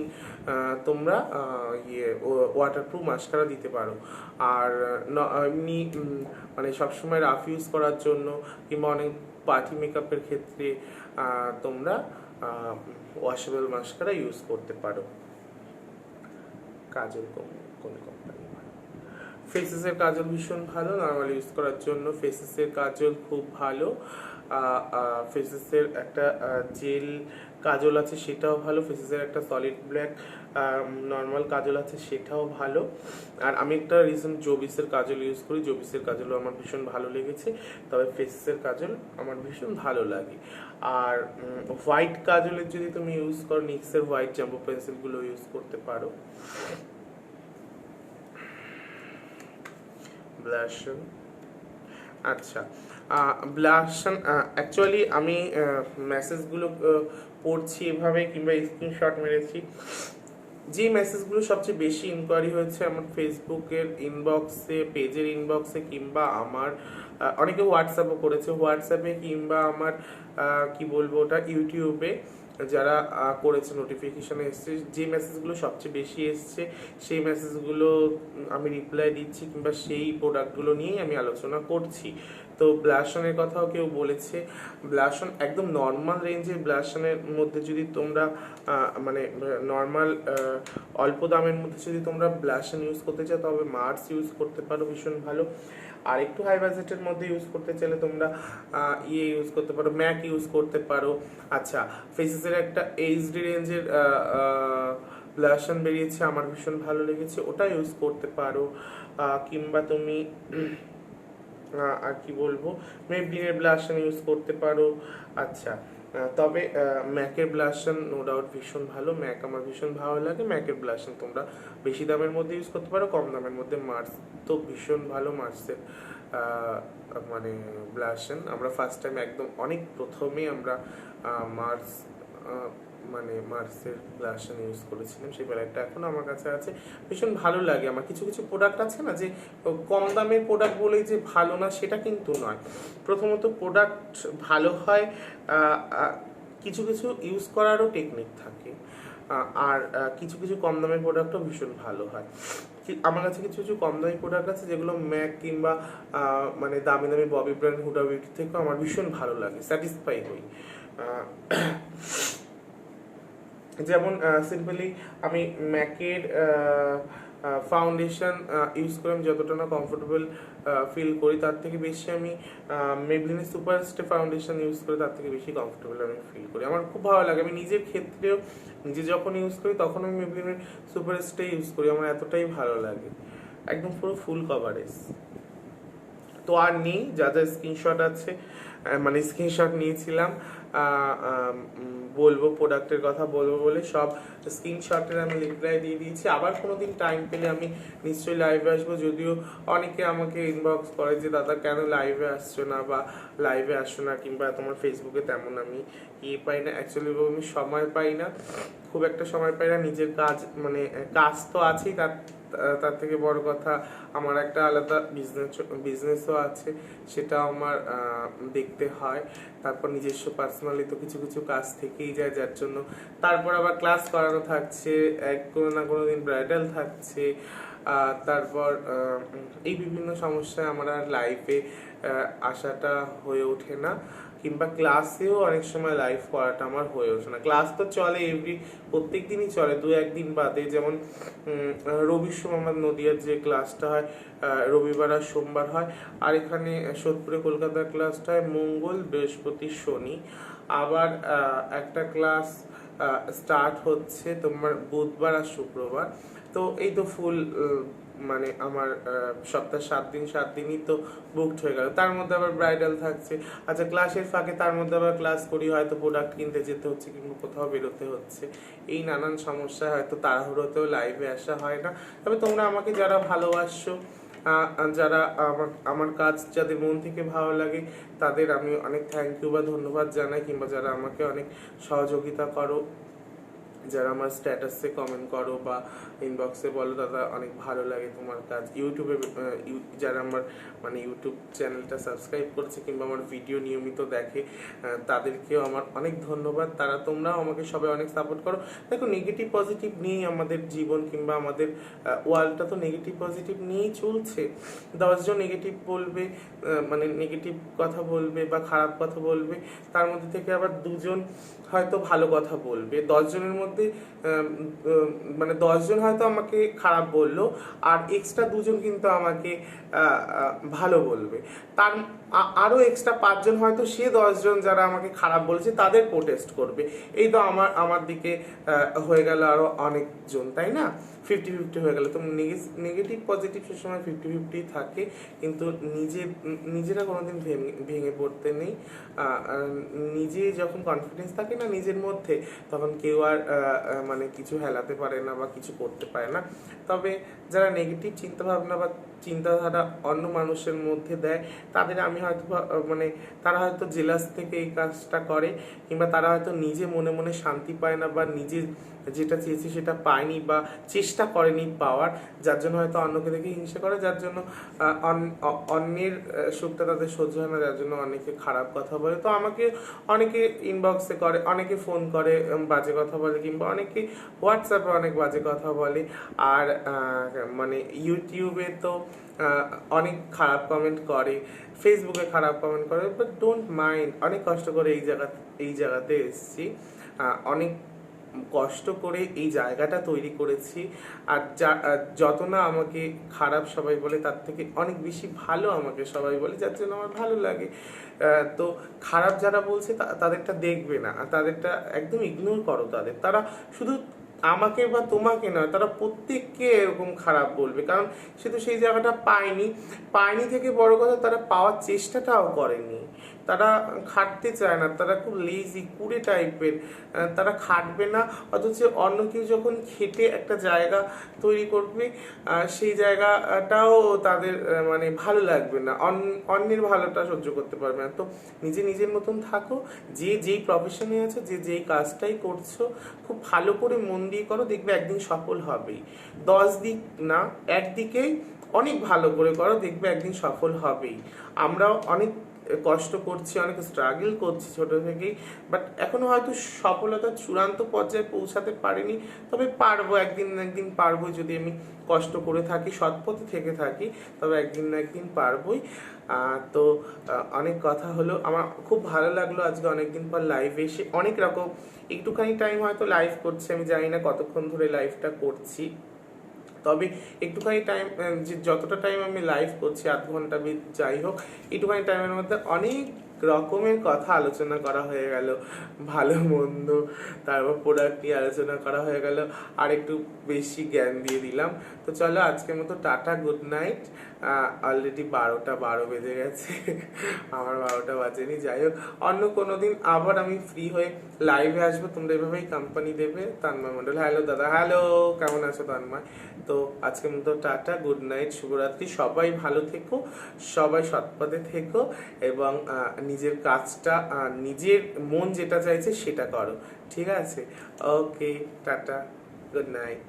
তোমরা ওয়াটারপ্রুফ মাস্কারা দিতে পারো। আর এমনি মানে সবসময় রাফ ইউজ করার জন্য, কিংবা অনেক পার্টি মেকআপের ক্ষেত্রে তোমরা ওয়াশেবল মাস্কারা ইউজ করতে পারো। কাজল কোন কোম্পানি? ফেসেসের কাজল ভীষণ ভালো, নর্মাল ইউজ করার জন্য ফেসেসের কাজল খুব ভালো। ফেসেসের একটা জেল কাজল আছে, সেটাও ভালো। ফেসেসের একটা সলিড ব্ল্যাক নর্মাল কাজল আছে, সেটাও ভালো। আর আমি একটা রিসেন্ট জোবিসের কাজল ইউজ করি, জোবিসের কাজলও আমার ভীষণ ভালো লেগেছে, তবে ফেসেসের কাজল আমার ভীষণ ভালো লাগে। আর হোয়াইট কাজলের যদি তুমি ইউজ করো, নিক্সের হোয়াইট জাম্বো পেন্সিলগুলো ইউজ করতে পারো। ব্লাশন, আচ্ছা ব্লাশন অ্যাকচুয়ালি আমি মেসেজগুলো পড়ছি এভাবে, কিংবা স্ক্রিনশট মেরেছি। যে মেসেজগুলো সবচেয়ে বেশি ইনকোয়ারি হয়েছে আমার ফেসবুকের ইনবক্সে, পেজের ইনবক্সে, কিংবা আমার অনেকে হোয়াটসঅ্যাপও করেছে, হোয়াটসঅ্যাপে কিংবা আমার কি বলবো ওটা ইউটিউবে যারা করেছে, নোটিফিকেশানে এসছে, যে মেসেজগুলো সবচেয়ে বেশি এসছে সেই মেসেজগুলো আমি রিপ্লাই দিচ্ছি, কিংবা সেই প্রোডাক্টগুলো নিয়েই আমি আলোচনা করছি। তো ব্লাশনের কথাও কেউ বলেছে, ব্লাশন একদম নর্মাল রেঞ্জের ব্লাশনের মধ্যে যদি তোমরা মানে নর্মাল অল্প দামের মধ্যে যদি তোমরা ব্লাশন ইউজ করতে চাও, তবে মার্স ইউজ করতে পারো, ভীষণ ভালো। আর একটু হাই বাজেটের মধ্যে ইউজ করতে চাইলে তোমরা ইউজ করতে পারো, ম্যাক ইউজ করতে পারো। আচ্ছা, ফেসেসের একটা এইচডি রেঞ্জের ব্লাশন বেরিয়েছে, আমার ভীষণ ভালো লেগেছে, ওটা ইউজ করতে পারো। কিংবা তুমি আর কি বলবো, মেবলিনের ব্লাশন ইউজ করতে পারো। আচ্ছা, তবে ম্যাকের ব্লাশন নো ডাউট ভীষণ ভালো, ম্যাক আমার ভীষণ ভালো লাগে। ম্যাকের ব্লাশন তোমরা বেশি দামের মধ্যে ইউজ করতে পারো, কম দামের মধ্যে মার্স তো ভীষণ ভালো। মার্সের মানে ব্লাশন আমরা ফার্স্ট টাইম একদম অনেক প্রথমে আমরা মার্স মানে মার্সের ব্লাশন ইউজ করেছিলাম, সেই প্যালেটটা এখনো আমার কাছে আছে, ভীষণ ভালো লাগে আমার। কিছু কিছু প্রোডাক্ট আছে না যে কম দামের প্রোডাক্ট বলেই যে ভালো না সেটা কিন্তু নয়। প্রথমত প্রোডাক্ট ভালো হয়, কিছু কিছু ইউজ করারও টেকনিক থাকে, আর কিছু কিছু কম দামের প্রোডাক্টও ভীষণ ভালো হয়। আমার কাছে কিছু কিছু কম দামি প্রোডাক্ট আছে যেগুলো ম্যাক কিংবা মানে দামি দামি ববি ব্র্যান্ড, হুডা বিউটি থেকেও আমার ভীষণ ভালো লাগে, স্যাটিসফাই হই। যেমন সিম্পলি আমি ম্যাকের ফাউন্ডেশন ইউজ করে আমি যতটা না কমফোর্টেবল ফিল করি, তার থেকে বেশি আমি মেবলিনের সুপার স্টে ফাউন্ডেশন ইউজ করে তার থেকে বেশি কমফোর্টেবল আমি ফিল করি। আমার খুব ভালো লাগে, আমি নিজের ক্ষেত্রেও নিজে যখন ইউজ করি তখন আমি মেবলিনের সুপার স্টে ইউজ করি, আমার এতটাই ভালো লাগে, একদম পুরো ফুল কভারেজ। তো আর নেই, যা যা স্ক্রিনশট আছে মানে স্ক্রিনশট নিয়েছিলাম বলবো, প্রোডাক্টের কথা বলবো বলে সব স্ক্রিনশটের আমি রিপ্লাই দিয়ে দিয়েছি। আবার কোনোদিন টাইম পেলে আমি নিশ্চয়ই লাইভে আসবো, যদিও অনেকে আমাকে ইনবক্স করে যে দাদা কেন লাইভে আসছো না, বা লাইভে আসো না, কিংবা তোমার ফেসবুকে তেমন আমি পাই না। অ্যাকচুয়ালি আমি সময় পাই না, খুব একটা সময় পাই না, নিজের কাজ মানে কাজ তো আছেই, তার থেকে বড় কথা আমার একটা আলাদা বিজনেসও আছে, সেটা আমার দেখতে হয়। তারপর নিজস্ব পার্সোনালি তো কিছু কিছু কাজ থেকেই যায়, যার জন্য তারপর আবার ক্লাস করানো থাকছে, কোনো না কোনো দিন ব্রাইডাল থাকছে, তারপর এই বিভিন্ন সমস্যায় আমার আর লাইফে আসাটা হয়ে ওঠে না, কিংবা ক্লাসেও অনেক সময় লাইভ করাটা আমার হয়ে ওঠে না। ক্লাস তো চলে প্রত্যেক দিনই চলে, দু একদিন বাদে, যেমন রবি সোমবার নদিয়ার যে ক্লাসটা হয় রবিবার আর সোমবার হয়, আর এখানে সোদপুরে কলকাতার ক্লাসটা হয় মঙ্গল বৃহস্পতি শনি। আবার একটা ক্লাস স্টার্ট হচ্ছে তোমার বুধবার আর শুক্রবার। তো এই তো ফুল মানে আমার সপ্তাহে 7 দিনই তো বুকড হয়ে গেল, তার মধ্যে আবার ব্রাইডাল থাকছে। আচ্ছা, ক্লাসের ফাঁকে তার মধ্যে আবার ক্লাস করি, হয়তো প্রোডাক্ট কিনতে যেতে হচ্ছে কিংবা কোথাও বেরোতে হচ্ছে, এই নানান সমস্যায় হয়তো তাড়াহুড়োতেও লাইভে আসা হয় না। তবে তোমরা আমাকে যারা ভালোবাসছো, যারা আমার কাজ যাদের মন থেকে ভালো লাগে, তাদের আমি অনেক থ্যাংক ইউ বা ধন্যবাদ জানাই, কিংবা যারা আমাকে অনেক সহযোগিতা করো, যারা আমার স্ট্যাটাসে কমেন্ট করো বা ইনবক্সে বলো দাদা অনেক ভালো লাগে তোমার কাজ, ইউটিউবে যারা আমার মানে ইউটিউব চ্যানেলটা সাবস্ক্রাইব করেছে কিংবা আমার ভিডিও নিয়মিত দেখে, তাদেরকেও আমার অনেক ধন্যবাদ। তোমরাও আমাকে সবাই অনেক সাপোর্ট করো। দেখো, নেগেটিভ পজিটিভ নিয়েই আমাদের জীবন, কিংবা আমাদের ওয়ার্ল্ডটা তো নেগেটিভ পজিটিভ নিয়েই চলছে। 10 জন নেগেটিভ বলবে, মানে নেগেটিভ কথা বলবে বা খারাপ কথা বলবে, তার মধ্যে থেকে আবার 2 জন হয়তো ভালো কথা বলবে। 10 জনের মধ্যে মানে 10 জন হয়তো আমাকে খারাপ বললো, আর এক্সট্রা 2 জন কিন্তু আমাকে ভালো বলবে। তার আরো এক্সট্রা 5 জন হয়তো সে 10 জন যারা আমাকে খারাপ বলেছে তাদের প্রোটেস্ট করবে। এই তো আমার দিকে হয়ে গেল আরো অনেকজন, তাই না? 50-50 হয়ে গেল। তো নেগেটিভ পজিটিভ সবসময় 50-50 থাকে, কিন্তু নিজেরা কোনোদিন ভেঙে পড়তে নেই। নিজে যখন কনফিডেন্স থাকে না নিজের মধ্যে, তখন কেউ আর মানে কিছু হেলাতে পারে না বা কিছু করতে পারে না। তবে যারা নেগেটিভ চিন্তাভাবনা বা চিন্তাধারা অন্য মানুষের মধ্যে দেয়, তাদের আমি হয়তো মানে তারা হয়তো জেলাস থেকে এই কাজটা করে, কিংবা তারা হয়তো নিজে মনে মনে শান্তি পায় না, বা নিজে যেটা চেয়েছে সেটা পায়নি বা চেষ্টা করেনি পাওয়ার, যার জন্য হয়তো অন্যকে দেখে হিংসা করে, যার জন্য অন্যের সুখটা তাদের সহ্য হয় না, যার জন্য অনেকে খারাপ কথা বলে। তো আমাকে অনেকে ইনবক্সে করে, অনেকে ফোন করে বাজে কথা বলে, কিংবা অনেকে হোয়াটসঅ্যাপে অনেক বাজে কথা বলে। আর মানে ইউটিউবে তো অনেক খারাপ কমেন্ট করে, ফেসবুকে খারাপ কমেন্ট করে, বাট ডোন্ট মাইন্ড। অনেক কষ্ট করে এই জায়গাতে এসেছি, অনেক কষ্ট করে এই জায়গাটা তৈরি করেছি। আর যত না আমাকে খারাপ সবাই বলে, তার থেকে অনেক বেশি ভালো আমাকে সবাই বলে, যার জন্য আমার ভালো লাগে। তো খারাপ যারা বলছে তাদেরটা দেখবে না, তাদেরটা একদম ইগনোর করো। তারা শুধু আমাকে বা তোমাকে নয়, তারা প্রত্যেককে এরকম খারাপ বলবে, কারণ সে তো সেই জায়গাটা পায়নি থেকে বড় কথা তারা পাওয়ার চেষ্টাটাও করেনি। তারা খাটতে চায় না, তারা খুব লেজি কুড়ে টাইপের, তারা খাটবে না, অথচ অন্য কেউ যখন খেটে একটা জায়গা তৈরি করবে সেই জায়গাটাও তাদের মানে ভালো লাগবে না, অন্যের ভালোটা সহ্য করতে পারবে না। তো নিজে নিজের মতন থাকো, যে যেই প্রফেশনে আছো, যে যেই কাজটাই করছো খুব ভালো করে মন দিয়ে করো, দেখবে একদিন সফল হবেই। 10 দিক না, একদিকেই অনেক ভালো করে করো, দেখবে একদিন সফল হবেই। আমরাও অনেক কষ্ট করছি, অনেক স্ট্রাগল করছি ছোট থেকেই, বাট এখনো হয়তো সফলতার চূড়ান্ত পর্যায়ে পৌঁছাতে পারিনি, তবে পারবো, একদিন না একদিন পারবো। যদি আমি কষ্ট করে থাকি, সৎ পথে থেকে থাকি, তবে একদিন না একদিন পারবোই। তো অনেক কথা হলো, আমার খুব ভালো লাগলো আজকে অনেকদিন পর লাইভে এসে। অনেক রকম একটুখানি টাইম হয়তো লাইভ করছি, আমি জানি না কতক্ষণ ধরে লাইভটা করছি, তবে একটুখানি টাইম, যে যতটা টাইম আমি লাইভ করছি, আধ ঘন্টা যাই হোক, একটুখানি টাইমের মধ্যে অনেক রকমের কথা আলোচনা করা হয়ে গেল, ভালো মন্দ, তারপর প্রোডাক্ট নিয়ে আলোচনা করা হয়ে গেল, আর একটু বেশি জ্ঞান দিয়ে দিলাম। তো চলো আজকের মতো টাটা, গুড নাইট। অলরেডি 12টা 12 বেজে গেছে, আমার 12টা বাজেনি। যাই হোক, অন্য কোনো দিন আবার আমি ফ্রি হয়ে লাইভে আসবো, তোমরা এভাবেই কোম্পানি দেবে। তন্ময় মণ্ডল, হ্যালো দাদা, হ্যালো, কেমন আছো তন্ময়? তো আজকের মতো টাটা, গুড নাইট, শুভরাত্রি। সবাই ভালো থেকো, সবাই সৎপথে থেকো, এবং নিজের কাজটা, নিজের মন যেটা চাইছে সেটা করো, ঠিক আছে? ওকে, টাটা, গুড নাইট।